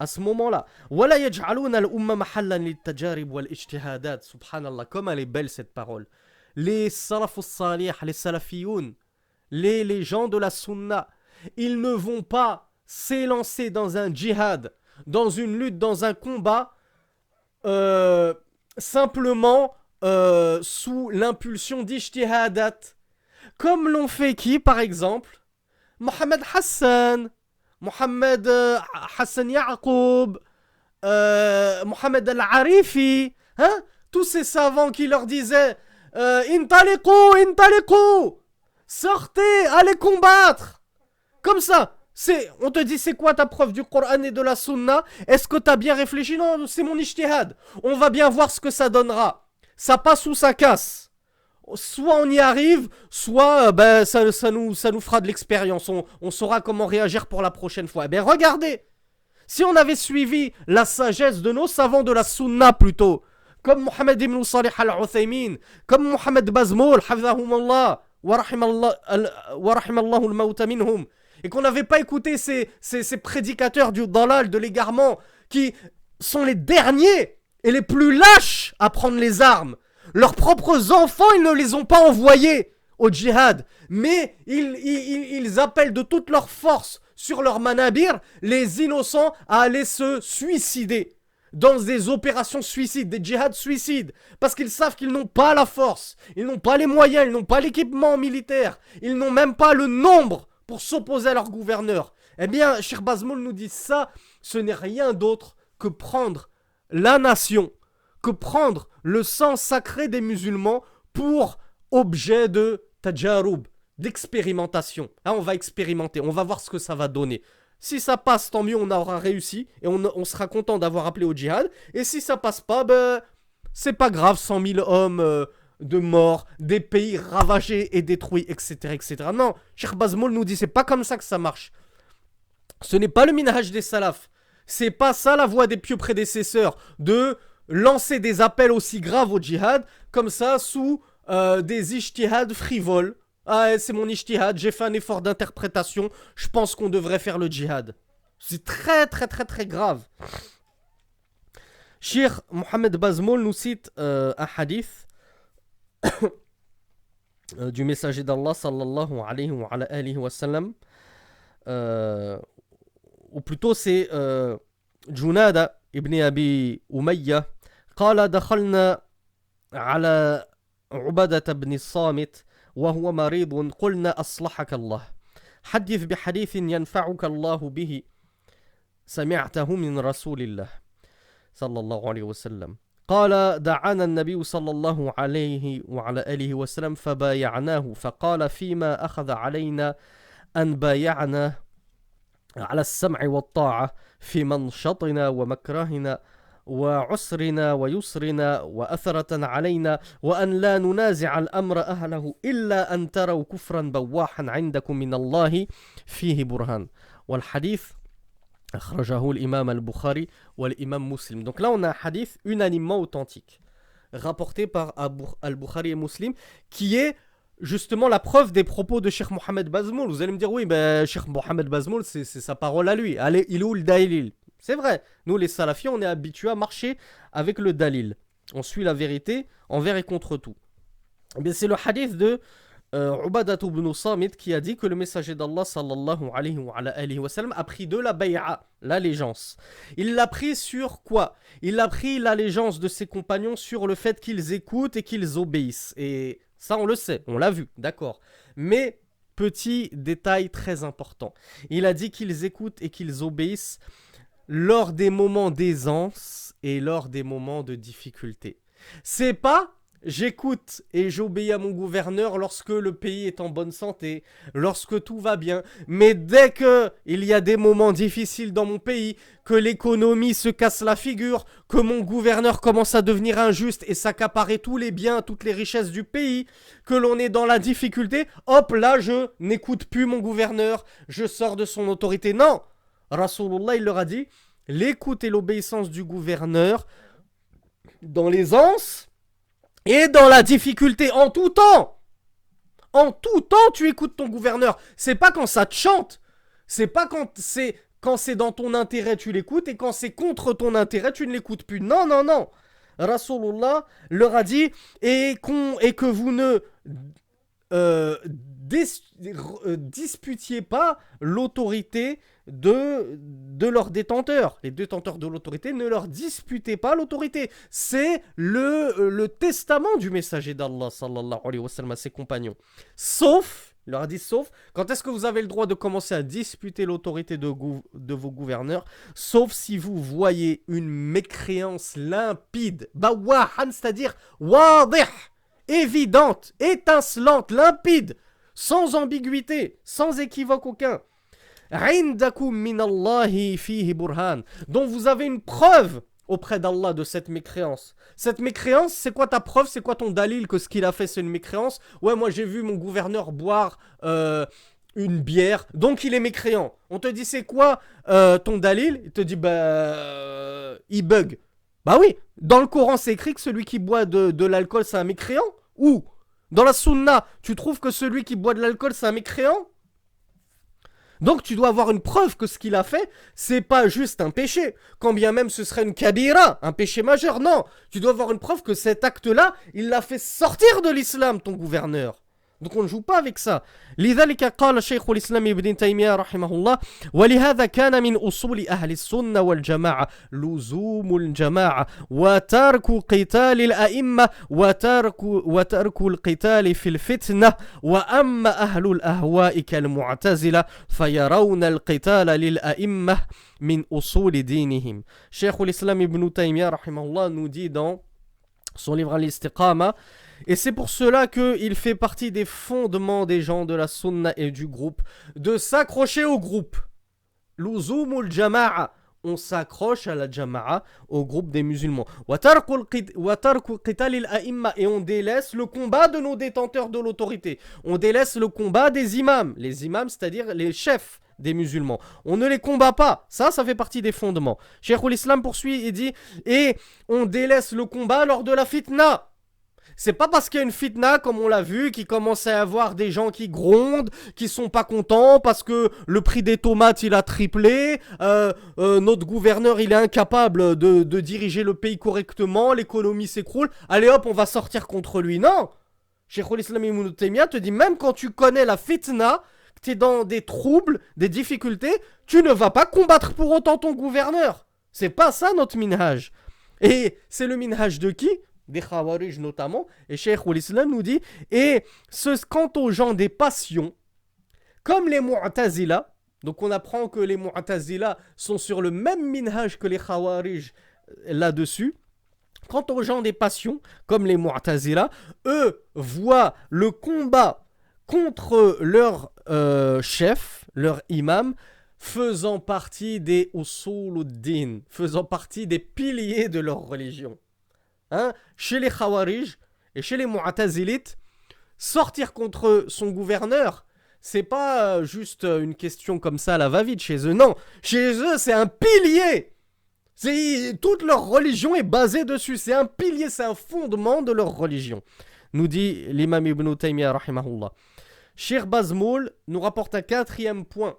à ce moment-là. وَلَا يَجْعَلُونَ الْأُمَّ مَحَلًّا لِلتَّجَارِبِ وَالْإِجْتِهَادَاتِ. Subhanallah, comme elle est belle cette parole. Les salafus salih, les salafiyoun, les gens de la sunna, ils ne vont pas s'élancer dans un djihad, dans une lutte, dans un combat, simplement sous l'impulsion d'ijtihadat. Comme l'ont fait qui, par exemple Mohamed Hassan, Mohamed Hassan Yaqub, Mohamed Al-Arifi, hein? Tous ces savants qui leur disaient Intaliqou, intaliqou, sortez, allez combattre. Comme ça, on te dit c'est quoi ta preuve du Coran et de la Sunna? Est-ce que tu as bien réfléchi? Non, c'est mon ijtihad. On va bien voir ce que ça donnera. Ça passe ou ça casse. Soit on y arrive, soit ça nous fera de l'expérience. On saura comment réagir pour la prochaine fois. Eh bien, regardez, si on avait suivi la sagesse de nos savants de la Sunna plutôt, comme Mohamed ibn Salih al-Uthaymin, comme Mohamed Bazmoul, hafidhahumullah, wa rahimallahu al-mawta minhum, et qu'on n'avait pas écouté ces prédicateurs du dalal, de l'égarement, qui sont les derniers et les plus lâches à prendre les armes. Leurs propres enfants, ils ne les ont pas envoyés au djihad. Mais ils appellent de toute leur force sur leur manabir les innocents à aller se suicider dans des opérations suicides, des djihads suicides. Parce qu'ils savent qu'ils n'ont pas la force, ils n'ont pas les moyens, ils n'ont pas l'équipement militaire, ils n'ont même pas le nombre pour s'opposer à leur gouverneur. Eh bien, Cheikh Bazmoul nous dit ça, ce n'est rien d'autre que prendre la nation, que prendre le sang sacré des musulmans pour objet de tajaroub, d'expérimentation. Hein, on va expérimenter, on va voir ce que ça va donner. Si ça passe, tant mieux, on aura réussi et on sera content d'avoir appelé au djihad. Et si ça passe pas, c'est pas grave, 100 000 hommes de morts, des pays ravagés et détruits, etc. etc. Non, Cheikh Bazmoul nous dit, c'est pas comme ça que ça marche. Ce n'est pas le minhaj des salafs. C'est pas ça la voie des pieux prédécesseurs, de lancer des appels aussi graves au djihad, comme ça, sous des ijtihads frivoles. Ah, c'est mon ijtihad, j'ai fait un effort d'interprétation, je pense qu'on devrait faire le djihad. C'est très très très très grave. Cheikh Mohamed Bazmoul nous cite un hadith du messager d'Allah sallallahu alayhi wa sallam, ou plutôt c'est Junada ibn Abi Umayya قال دخلنا على عبادة بن الصامت وهو مريض قلنا أصلحك الله حدث بحديث ينفعك الله به سمعته من رسول الله صلى الله عليه وسلم قال دعانا النبي صلى الله عليه وعلى آله وسلم فبايعناه فقال فيما أخذ علينا أن بايعنا على السمع والطاعة في منشطنا ومكرهنا وعسرنا ويسرنا وأثرة علينا وأن لا ننازع الأمر أهله إلا أن تروا كفرا بواحا عندكم من الله فيه برهان. والحديث أخرجه الإمام البخاري والإمام مسلم. Donc là on a un hadith unanimement authentique rapporté par Al-Bukhari et Muslim qui est justement la preuve des propos de Cheikh Mohamed Bazmoul. Vous allez me dire oui, ben Cheikh Mohamed Bazmoul c'est sa parole à lui. Allez, il est où le dalil? C'est vrai, nous les salafis on est habitués à marcher avec le dalil. On suit la vérité envers et contre tout. Et bien c'est le hadith de Ubadat ibn Samit qui a dit que le messager d'Allah sallallahu alayhi wa sallam a pris de la bay'a, l'allégeance. Il l'a pris sur quoi? Il a pris l'allégeance de ses compagnons sur le fait qu'ils écoutent et qu'ils obéissent. Et ça on le sait, on l'a vu, d'accord. Mais petit détail très important, il a dit qu'ils écoutent et qu'ils obéissent lors des moments d'aisance et lors des moments de difficulté. C'est pas j'écoute et j'obéis à mon gouverneur lorsque le pays est en bonne santé, lorsque tout va bien. Mais dès qu'il y a des moments difficiles dans mon pays, que l'économie se casse la figure, que mon gouverneur commence à devenir injuste et s'accaparer tous les biens, toutes les richesses du pays, que l'on est dans la difficulté, hop, là je n'écoute plus mon gouverneur, je sors de son autorité. Non, Rasulullah il leur a dit, l'écoute et l'obéissance du gouverneur dans l'aisance et dans la difficulté, en tout temps. En tout temps, tu écoutes ton gouverneur. C'est pas quand ça te chante. C'est pas quand c'est dans ton intérêt, tu l'écoutes. Et quand c'est contre ton intérêt, tu ne l'écoutes plus. Non, non, non. Rasulullah leur a dit et que vous ne disputiez pas l'autorité de leurs détenteurs. Les détenteurs de l'autorité, ne leur disputez pas l'autorité. C'est le testament du messager d'Allah sallallahu alayhi wa sallam à ses compagnons. Sauf, il leur a dit sauf, quand est-ce que vous avez le droit de commencer à disputer l'autorité de vos gouverneurs? Sauf si vous voyez une mécréance limpide, bawahan, c'est-à-dire wadih, évidente, étincelante, limpide, sans ambiguïté, sans équivoque aucun. Indakum minallahi fihi burhan, dont vous avez une preuve auprès d'Allah de cette mécréance. Cette mécréance, c'est quoi ta preuve? C'est quoi ton dalil que ce qu'il a fait c'est une mécréance? Ouais, moi j'ai vu mon gouverneur boire une bière, donc il est mécréant. On te dit c'est quoi ton dalil? Il te dit il bug. Bah oui, dans le Coran c'est écrit que celui qui boit de l'alcool c'est un mécréant. Ou dans la Sunna, tu trouves que celui qui boit de l'alcool c'est un mécréant? Donc tu dois avoir une preuve que ce qu'il a fait, c'est pas juste un péché. Quand bien même ce serait une kabira, un péché majeur. Non, tu dois avoir une preuve que cet acte-là, il l'a fait sortir de l'islam, ton gouverneur. Donc on ne joue pas avec ça. لذلك قال شيخ الإسلام ابن تيمية رحمه الله ولهذا كان من أصول أهل السنة والجماعة لزوم الجماعة وترك قتال الأئمة وترك القتال في الفتنة وأما أهل الأهواء كالمعتزلة فيرون القتال للأئمة من أصول دينهم. شيخ الإسلام ابن تيمية رحمه الله nous dit dans son livre Al-Istiqama. Et c'est pour cela qu'il fait partie des fondements des gens de la sunna et du groupe, de s'accrocher au groupe. Luzumul jama'a, on s'accroche à la jama'a, au groupe des musulmans. Et on délaisse le combat de nos détenteurs de l'autorité. On délaisse le combat des imams. Les imams, c'est-à-dire les chefs des musulmans. On ne les combat pas. Ça fait partie des fondements. Cheikhul Islam poursuit et dit, et on délaisse le combat lors de la fitna. C'est pas parce qu'il y a une fitna, comme on l'a vu, qu'il commence à y avoir des gens qui grondent, qui sont pas contents parce que le prix des tomates il a triplé, notre gouverneur il est incapable de diriger le pays correctement, l'économie s'écroule, allez hop on va sortir contre lui. Non, Cheikhul Islam Ibn Taymiyyah te dit même quand tu connais la fitna, que tu es dans des troubles, des difficultés, tu ne vas pas combattre pour autant ton gouverneur. C'est pas ça notre minhaj. Et c'est le minhaj de qui? Des Khawarij notamment, et Cheikh al-Islam nous dit, et quant aux gens des passions, comme les Mu'tazila, donc on apprend que les Mu'tazila sont sur le même minhaj que les Khawarij là-dessus, Quant aux gens des passions, comme les Mu'tazila, eux voient le combat contre leur chef, leur imam, faisant partie des usuluddin, faisant partie des piliers de leur religion. Chez les Khawarij et chez les Mu'tazilites, sortir contre son gouverneur, c'est pas juste une question comme ça à la va-vite chez eux. Non, chez eux, c'est un pilier. Toute leur religion est basée dessus. C'est un pilier, c'est un fondement de leur religion. Nous dit l'imam Ibn Taymiyyah, rahimahullah. Cheikh Bazmoul nous rapporte un quatrième point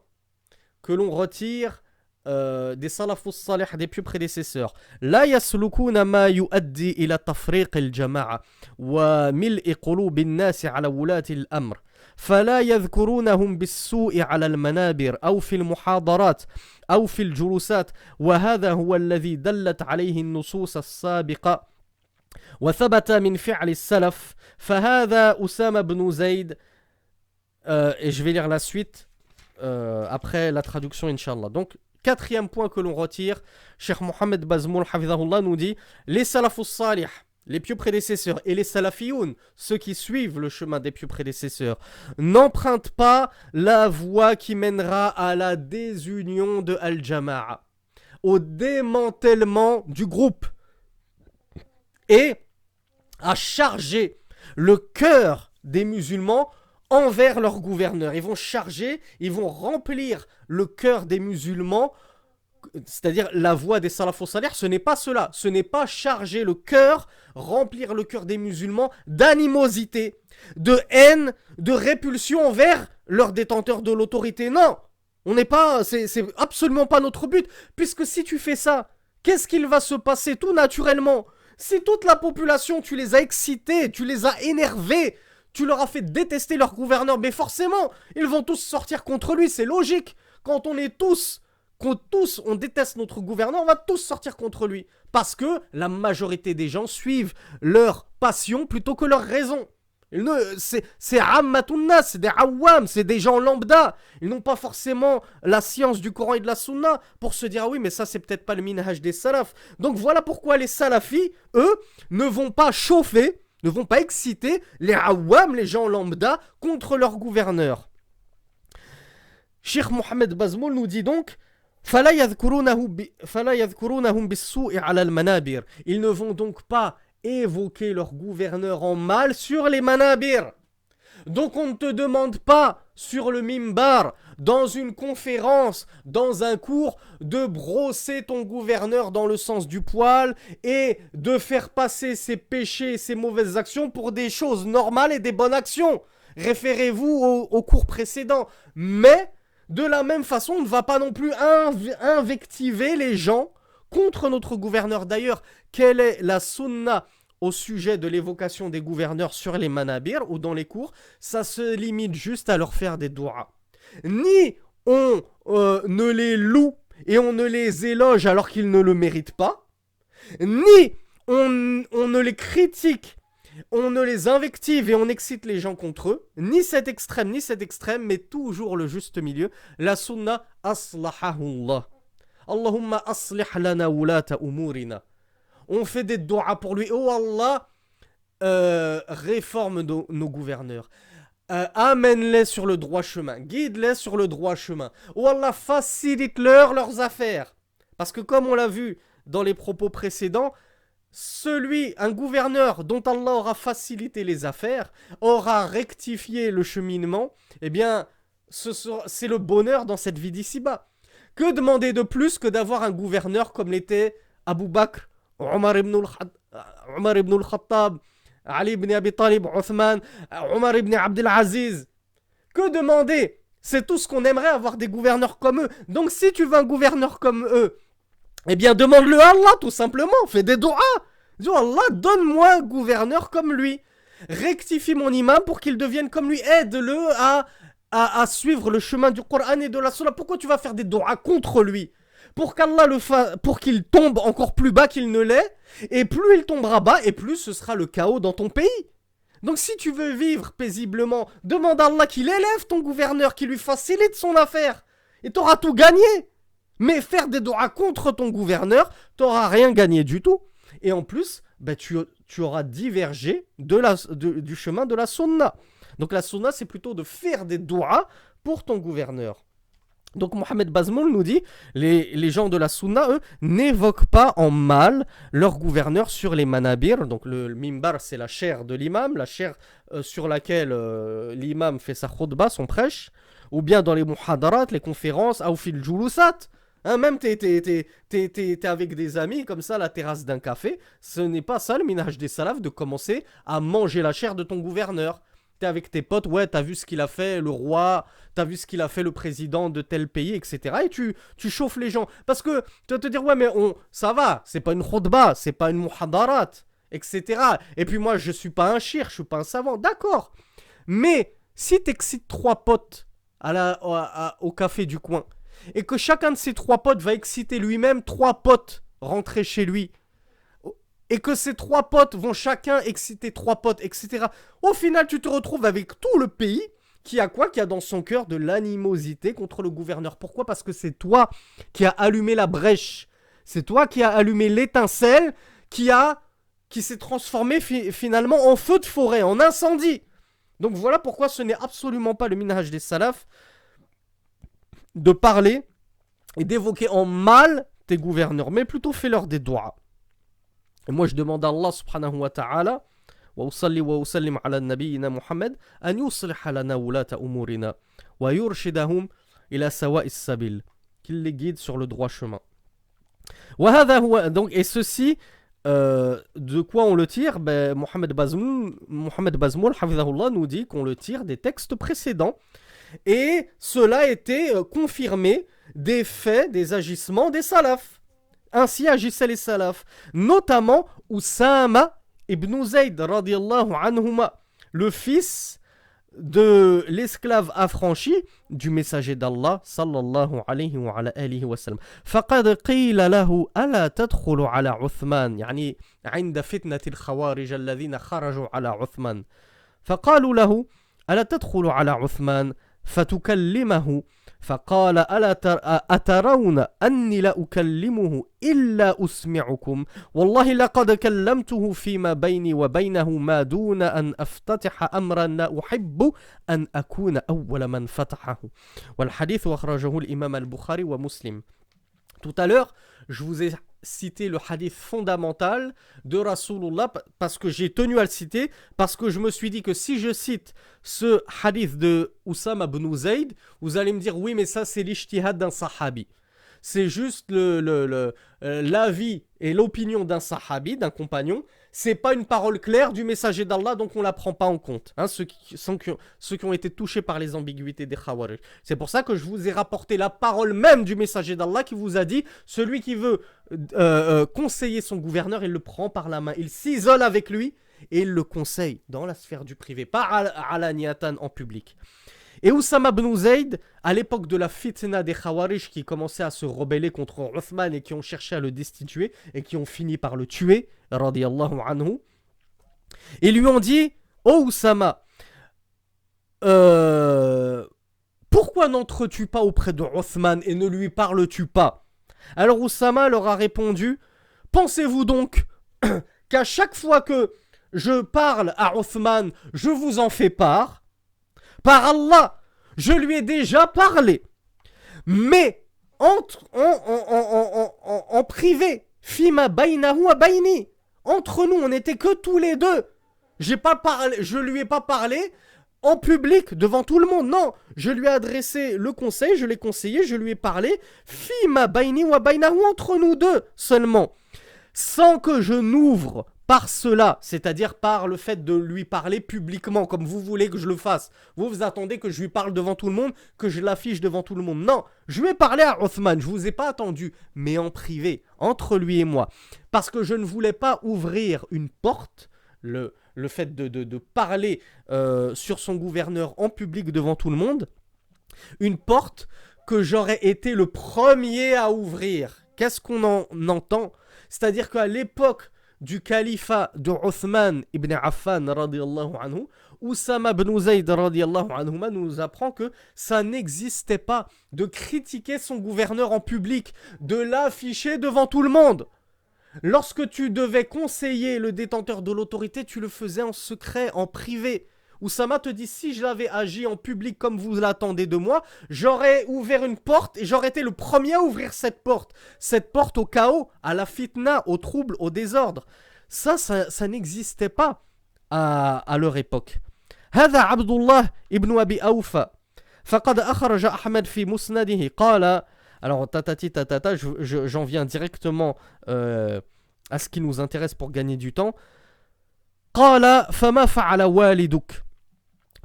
que l'on retire des salafus salih, des pieux prédécesseurs. La yaslukuna ma yuaddi ila tafriq al-jama'a wa mil'i qulub an-nas ala wulati al-amr. فلا يذكرونهم بالسوء على المنابر أو في المحاضرات أو في الجلوسات وهذا هو الذي دلت عليه النصوص السابقة وثبت من فعل السلف فهذا أسامة بن زيد et je vais lire la suite après la traduction Inch'Allah. Donc quatrième point que l'on retire, Cheikh Mohamed Bazmoul Hafidahullah nous dit les salafus salih, les pieux prédécesseurs, et les salafiyoun, ceux qui suivent le chemin des pieux prédécesseurs, n'empruntent pas la voie qui mènera à la désunion de Al-Jama'a, au démantèlement du groupe, et à charger le cœur des musulmans envers leur gouverneur. Ils vont remplir le cœur des musulmans, c'est-à-dire la voie des salafus salih, ce n'est pas cela, ce n'est pas charger le cœur, remplir le cœur des musulmans d'animosité, de haine, de répulsion envers leurs détenteurs de l'autorité. Non, c'est absolument pas notre but, puisque si tu fais ça, qu'est-ce qu'il va se passer tout naturellement? Si toute la population, tu les as excités, tu les as énervés, tu leur as fait détester leur gouverneur, mais forcément, ils vont tous sortir contre lui, c'est logique. Quand on déteste notre gouverneur, on va tous sortir contre lui. Parce que la majorité des gens suivent leur passion plutôt que leur raison. C'est ammatun, c'est des awam, c'est des gens lambda. Ils n'ont pas forcément la science du Coran et de la Sunna pour se dire ah oui mais ça c'est peut-être pas le minhaj des salafs. Donc voilà pourquoi les salafis, eux, ne vont pas chauffer, ne vont pas exciter les awam, les gens lambda, contre leur gouverneur. Cheikh Mohamed Bazmoul nous dit donc فلا يذكرونهم بالسوء على المنابر. Ils ne vont donc pas évoquer leur gouverneur en mal sur les manabir. Donc on ne te demande pas sur le mimbar, dans une conférence, dans un cours, de brosser ton gouverneur dans le sens du poil et de faire passer ses péchés et ses mauvaises actions pour des choses normales et des bonnes actions. Référez-vous au cours précédent. Mais de la même façon, on ne va pas non plus invectiver les gens contre notre gouverneur. D'ailleurs, quelle est la sunna au sujet de l'évocation des gouverneurs sur les manabir ou dans les cours? Ça se limite juste à leur faire des doigts. Ni on ne les loue et on ne les éloge alors qu'ils ne le méritent pas, ni on ne les critique, on ne les invective et on excite les gens contre eux, ni cet extrême, mais toujours le juste milieu. La sunna, aslahahullah. Allahumma aslih lana wulata umurina. On fait des doigts pour lui. Oh Allah, réforme nos gouverneurs. Amène-les sur le droit chemin. Guide-les sur le droit chemin. Oh Allah, facilite-leur leurs affaires. Parce que comme on l'a vu dans les propos précédents, un gouverneur dont Allah aura facilité les affaires, aura rectifié le cheminement, eh bien, c'est le bonheur dans cette vie d'ici-bas. Que demander de plus que d'avoir un gouverneur comme l'était Abu Bakr, Omar ibn al-Khattab, Ali ibn Abi Talib, Othman, Omar ibn Abdel Aziz? Que demander? C'est tout ce qu'on aimerait, avoir des gouverneurs comme eux. Donc si tu veux un gouverneur comme eux, eh bien demande-le à Allah tout simplement, fais des doigts. Dis Allah, donne-moi un gouverneur comme lui. Rectifie mon imam pour qu'il devienne comme lui. Aide-le à suivre le chemin du Coran et de la Sunna. Pourquoi tu vas faire des doigts contre lui? Pour qu'Allah pour qu'il tombe encore plus bas qu'il ne l'est. Et plus il tombera bas, et plus ce sera le chaos dans ton pays. Donc si tu veux vivre paisiblement, demande à Allah qu'il élève ton gouverneur, qu'il lui facilite son affaire. Et t'auras tout gagné. Mais faire des doigts contre ton gouverneur, t'auras rien gagné du tout. Et en plus, ben tu auras divergé du chemin de la sunna. Donc la sunna, c'est plutôt de faire des doigts pour ton gouverneur. Donc Mohamed Bazmoul nous dit, les gens de la sunna, eux, n'évoquent pas en mal leur gouverneur sur les manabir. Donc le mimbar, c'est la chaire de l'imam, la chaire sur laquelle l'imam fait sa khutbah, son prêche, ou bien dans les muhadarat, les conférences, ou fil julusat. Hein, même t'es avec des amis, comme ça, à la terrasse d'un café. Ce n'est pas ça le minhaj des salafs de commencer à manger la chair de ton gouverneur. T'es avec tes potes, ouais, t'as vu ce qu'il a fait le roi, t'as vu ce qu'il a fait le président de tel pays, etc. Et tu chauffes les gens. Parce que tu vas te dire, ouais, mais ça va, c'est pas une khutbah, c'est pas une muhadarat, etc. Et puis moi, je suis pas un shir, je suis pas un savant, d'accord. Mais si t'excites 3 potes au café du coin, et que chacun de ces 3 potes va exciter lui-même 3 potes rentrer chez lui, et que ces 3 potes vont chacun exciter 3 potes, etc. Au final, tu te retrouves avec tout le pays qui a quoi? Qui a dans son cœur de l'animosité contre le gouverneur. Pourquoi? Parce que c'est toi qui as allumé la brèche. C'est toi qui as allumé l'étincelle qui s'est transformée finalement en feu de forêt, en incendie. Donc voilà pourquoi ce n'est absolument pas le minhaj des salafs de parler et d'évoquer en mal tes gouverneurs, mais plutôt fais-leur des doigts. Et moi, je demande à Allah subhanahu wa ta'ala, wa usalli wa usallim ala nabiyyina Muhammad, an yuslih lana wulata umurina, wa yurshidahum ila sawa'is sabil, qu'il les guide sur le droit chemin. Donc, et ceci, de quoi on le tire? Mohamed Bazmoul, hafidhahullah, nous dit qu'on le tire des textes précédents. Et cela a été confirmé des faits, des agissements des salafs. Ainsi agissaient les salafs, notamment Oussama ibn Zayd radiyallahu anhuma, le fils de l'esclave affranchi du messager d'Allah sallallahu alayhi wa ala alihi wa sallam. فقد قيل له ألا تدخل على عثمان يعني عند فتنة الخوارج الذين خرجوا على عثمان فقالوا له ألا تدخل على عثمان فتكلمه فقال أترون أني لا أكلمه إلا أسمعكم والله لقد كلمته فيما بيني وبينه ما دون أن أفتتح أمرا لا أحب أن أكون أول من فتحه والحديث أخرجه الإمام البخاري ومسلم. Tout à l'heure, je vous ai cité le hadith fondamental de Rasulullah parce que j'ai tenu à le citer, parce que je me suis dit que si je cite ce hadith de Oussama ibn Zayd, vous allez me dire oui mais ça c'est l'ijtihad d'un sahabi. C'est juste l'avis et l'opinion d'un sahabi, d'un compagnon. C'est pas une parole claire du messager d'Allah, donc on la prend pas en compte. Hein, ceux qui ont été touchés par les ambiguïtés des Khawarij. C'est pour ça que je vous ai rapporté la parole même du messager d'Allah qui vous a dit celui qui veut conseiller son gouverneur, il le prend par la main, il s'isole avec lui et il le conseille dans la sphère du privé, pas alaniyatan en public. Et Oussama ibn Zayd, à l'époque de la fitna des Khawarij qui commençaient à se rebeller contre Uthman et qui ont cherché à le destituer et qui ont fini par le tuer, radiyallahu anhu, ils lui ont dit « Oh Oussama, pourquoi n'entres-tu pas auprès de Uthman et ne lui parles-tu pas ?» Alors Oussama leur a répondu « Pensez-vous donc qu'à chaque fois que je parle à Uthman, je vous en fais part ? Par Allah, je lui ai déjà parlé. Mais en privé, fima bainahu wa baini. Entre nous, on n'était que tous les deux. Je lui ai pas parlé en public devant tout le monde. Non, je lui ai adressé le conseil, je l'ai conseillé, je lui ai parlé fima baini wa bainahu, entre nous deux seulement, sans que je n'ouvre par cela, c'est-à-dire par le fait de lui parler publiquement, comme vous voulez que je le fasse. Vous attendez que je lui parle devant tout le monde, que je l'affiche devant tout le monde. Non, je lui ai parlé à Uthman, je vous ai pas attendu, mais en privé, entre lui et moi. Parce que je ne voulais pas ouvrir une porte, le fait de parler sur son gouverneur en public devant tout le monde, une porte que j'aurais été le premier à ouvrir. Qu'est-ce qu'on en entend? C'est-à-dire qu'à l'époque du califat de Uthman ibn Affan radiyallahu anhu, Oussama ibn Zayd radiyallahu anhu nous apprend que ça n'existait pas de critiquer son gouverneur en public, de l'afficher devant tout le monde. Lorsque tu devais conseiller le détenteur de l'autorité, tu le faisais en secret, en privé. Oussama te dit, si j'avais agi en public comme vous l'attendez de moi, j'aurais ouvert une porte et j'aurais été le premier à ouvrir cette porte. Cette porte au chaos, à la fitna, au trouble, au désordre. Ça n'existait pas à leur époque. هذا عبد الله ابن أبي أوفى فقد أخرج أحمد في مسنده قال. Alors tatati tatata, j'en viens directement à ce qui nous intéresse pour gagner du temps. قال فما فعل والدك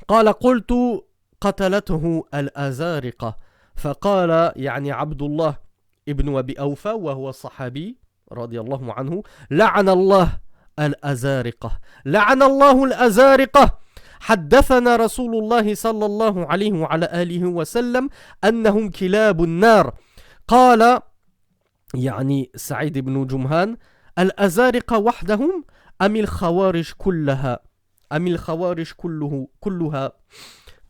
قال قلت قتلته الأزارقة فقال يعني عبد الله ابن أبي أوفى وهو صحابي رضي الله عنه لعن الله الأزارقة لعن الله الأزارقة حدثنا رسول الله صلى الله عليه وعلى آله وسلم أنهم كلاب النار قال يعني سعيد بن جمهان الأزارقة وحدهم أم الخوارج كلها أم الخوارج كلها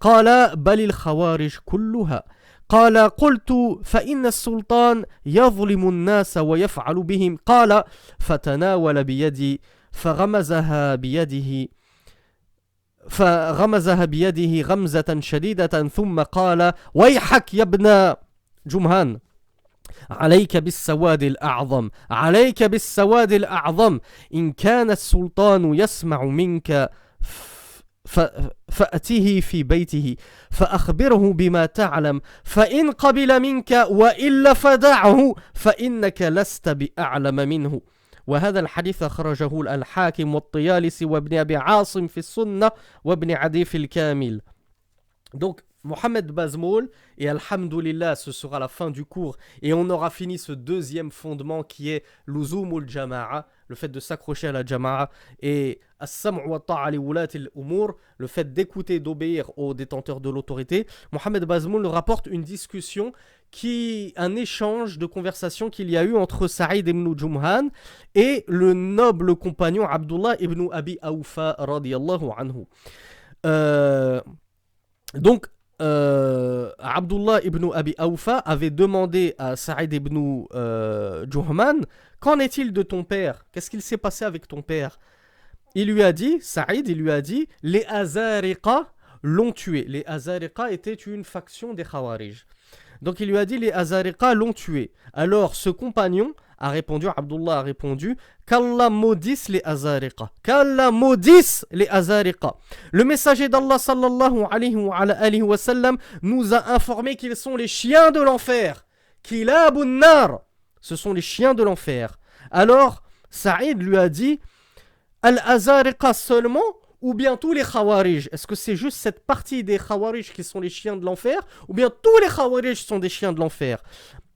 قال بل الخوارج كلها قال قلت فإن السلطان يظلم الناس ويفعل بهم قال فتناول بيدي فغمزها بيده غمزة شديدة ثم قال ويحك يا ابن جمهان عليك بالسواد الأعظم عليك بالسواد الأعظم إن كان السلطان يسمع منك فأته في بيته فأخبره بما تعلم فإن قبل منك وإلا فدعه فإنك لست بأعلم منه. وهذا الحديث أخرجه الحاكم والطيالسي وابن أبي عاصم في السنة وابن عدي في الكامل. Donc Mohamed Bazmoul, et alhamdoulilah, ce sera la fin du cours, et on aura fini ce deuxième fondement qui est l'uzumul jama'a, le fait de s'accrocher à la jama'a, et as-sam'u wa ta'a li wulati al-umur, le fait d'écouter, d'obéir aux détenteurs de l'autorité. Mohamed Bazmoul rapporte une discussion, un échange de conversation qu'il y a eu entre Saïd ibn Jumhan et le noble compagnon Abdullah ibn Abi Awfa radiyallahu anhu. Donc, Abdullah ibn Abi Awfa avait demandé à Saïd ibn Juhman, qu'en est-il de ton père? Qu'est-ce qu'il s'est passé avec ton père? Il lui a dit, Saïd, il lui a dit, les Azariqa l'ont tué. Les Azariqa étaient une faction des Khawarij. Donc il lui a dit, les Azariqa l'ont tué. Alors ce compagnon a répondu, Abdullah a répondu, qu'Allah maudisse les Azariqa. Qu'Allah maudisse les Azariqa. Le messager d'Allah sallallahu alayhi wa sallam nous a informé qu'ils sont les chiens de l'enfer. Kilabun nar. Ce sont les chiens de l'enfer. Alors Saïd lui a dit, Al-Azariqa seulement ou bien tous les Khawarij? Est-ce que c'est juste cette partie des Khawarij qui sont les chiens de l'enfer? Ou bien tous les Khawarij sont des chiens de l'enfer?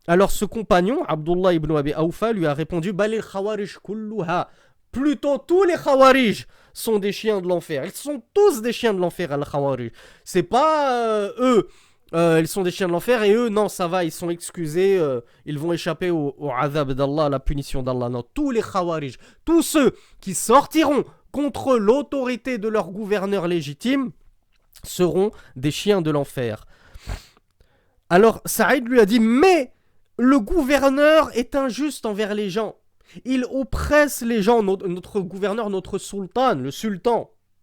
Alors ce compagnon, Abdullah ibn Abi Awfa, lui a répondu, Balil Khawarij kulluha. Plutôt tous les Khawarij sont des chiens de l'enfer. Ils sont tous des chiens de l'enfer, al-Khawarij. C'est pas eux, ils sont des chiens de l'enfer, et eux, non, ça va, ils sont excusés, ils vont échapper au azab d'Allah, à la punition d'Allah. Non, tous les Khawarij, tous ceux qui sortiront contre l'autorité de leur gouverneur légitime seront des chiens de l'enfer. Alors Saïd lui a dit, mais le gouverneur est injuste envers les gens. Il oppresse les gens, notre gouverneur, notre sultan,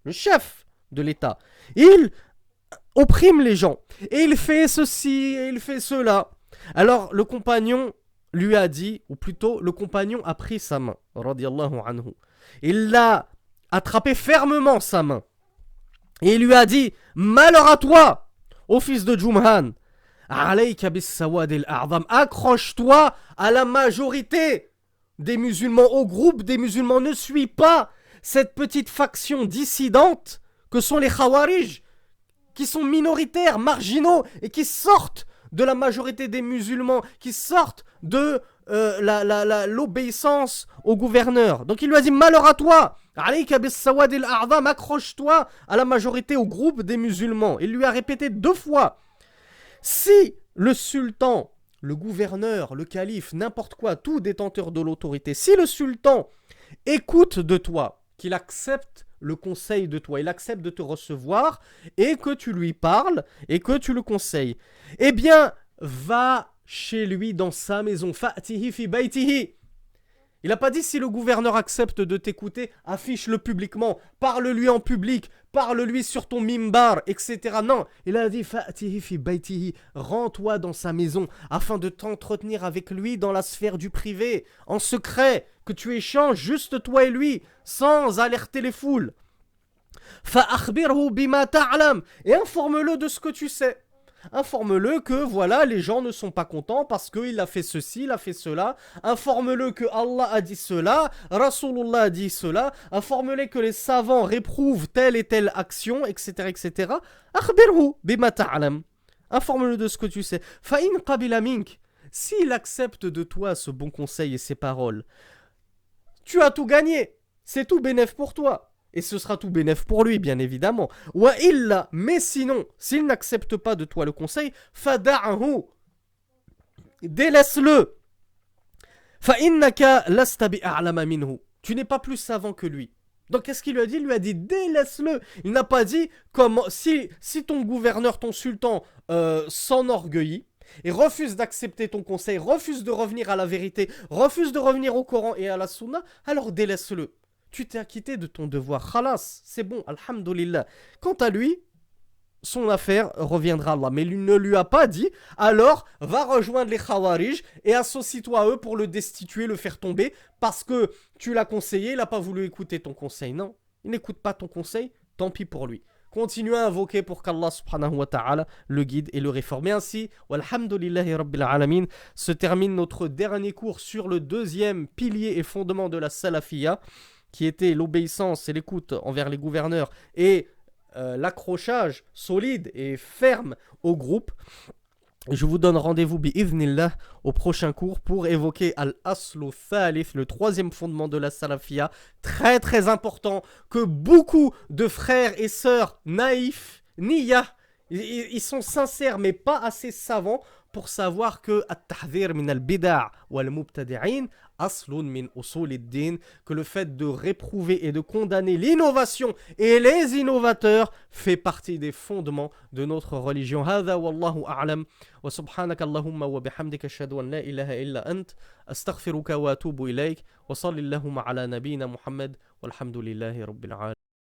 le chef de l'État. Il opprime les gens. Et il fait ceci, et il fait cela. Alors le compagnon lui a dit, ou plutôt le compagnon a pris sa main, radiyallahu anhu. Il l'a attrapé fermement sa main. Et il lui a dit, malheur à toi, ô fils de Jumhan. Accroche-toi à la majorité des musulmans, au groupe des musulmans. Ne suis pas cette petite faction dissidente que sont les Khawarij, qui sont minoritaires, marginaux, et qui sortent de la majorité des musulmans, qui sortent de l'obéissance au gouverneur. Donc il lui a dit, malheur à toi, accroche-toi à la majorité, au groupe des musulmans. Il lui a répété 2 fois. Si le sultan, le gouverneur, le calife, n'importe quoi, tout détenteur de l'autorité, si le sultan écoute de toi, qu'il accepte le conseil de toi, il accepte de te recevoir et que tu lui parles et que tu le conseilles, eh bien, va chez lui dans sa maison, fa'tihi fi baytihi, Il n'a pas dit si le gouverneur accepte de t'écouter, affiche-le publiquement, parle-lui en public, parle-lui sur ton mimbar, etc. Non, il a dit fa'tihi fi baytihi, rends-toi dans sa maison afin de t'entretenir avec lui dans la sphère du privé, en secret, que tu échanges juste toi et lui, sans alerter les foules. Fa'akhbirhu bima ta'lam, et informe-le de ce que tu sais. Informe-le que voilà, les gens ne sont pas contents parce qu'il a fait ceci, il a fait cela. Informe-le que Allah a dit cela, Rasulullah a dit cela. Informe-le que les savants réprouvent telle et telle action, etc. etc. Akhbirhu bima ta'lam. Informe-le de ce que tu sais. Fa'in qabila mink. S'il accepte de toi ce bon conseil et ces paroles, tu as tout gagné. C'est tout bénéf pour toi. Et ce sera tout bénéf pour lui, bien évidemment. Wa illa, mais sinon, s'il n'accepte pas de toi le conseil, fada'ahu, délaisse-le. Fa innaka lasta bi'a'lama minhu. Tu n'es pas plus savant que lui. Donc qu'est-ce qu'il lui a dit? Il lui a dit délaisse-le. Il n'a pas dit comment si ton gouverneur, ton sultan s'enorgueillit et refuse d'accepter ton conseil, refuse de revenir à la vérité, refuse de revenir au Coran et à la Sunna, alors délaisse-le. Tu t'es acquitté de ton devoir. Khalas, c'est bon, alhamdoulilah. Quant à lui, son affaire reviendra à Allah. Mais il ne lui a pas dit, alors va rejoindre les Khawarij et associe-toi à eux pour le destituer, le faire tomber, parce que tu l'as conseillé, il n'a pas voulu écouter ton conseil. Non, il n'écoute pas ton conseil, tant pis pour lui. Continuez à invoquer pour qu'Allah subhanahu wa ta'ala le guide et le réforme. Et ainsi, walhamdulillahi rabbil alamin, se termine notre dernier cours sur le deuxième pilier et fondement de la salafiyya, qui était l'obéissance et l'écoute envers les gouverneurs et l'accrochage solide et ferme au groupe. Je vous donne rendez-vous bi'idhnillah au prochain cours pour évoquer al-aslu thalith, le troisième fondement de la salafiyya, très très important, que beaucoup de frères et sœurs naïfs, niyah, ils sont sincères mais pas assez savants pour savoir que at-tahdhir min al-bida' wal-mubtadi'in aslun min usul ad-din, que le fait de réprouver et de condamner l'innovation et les innovateurs fait partie des fondements de notre religion. Hadha wallahu a'lam wa subhanaka allahumma wa bihamdika ashhadu an la ilaha illa ant astaghfiruka wa atubu ilayk wa sallallahu ala nabiyyina Muhammad walhamdulillahi rabbil alamin.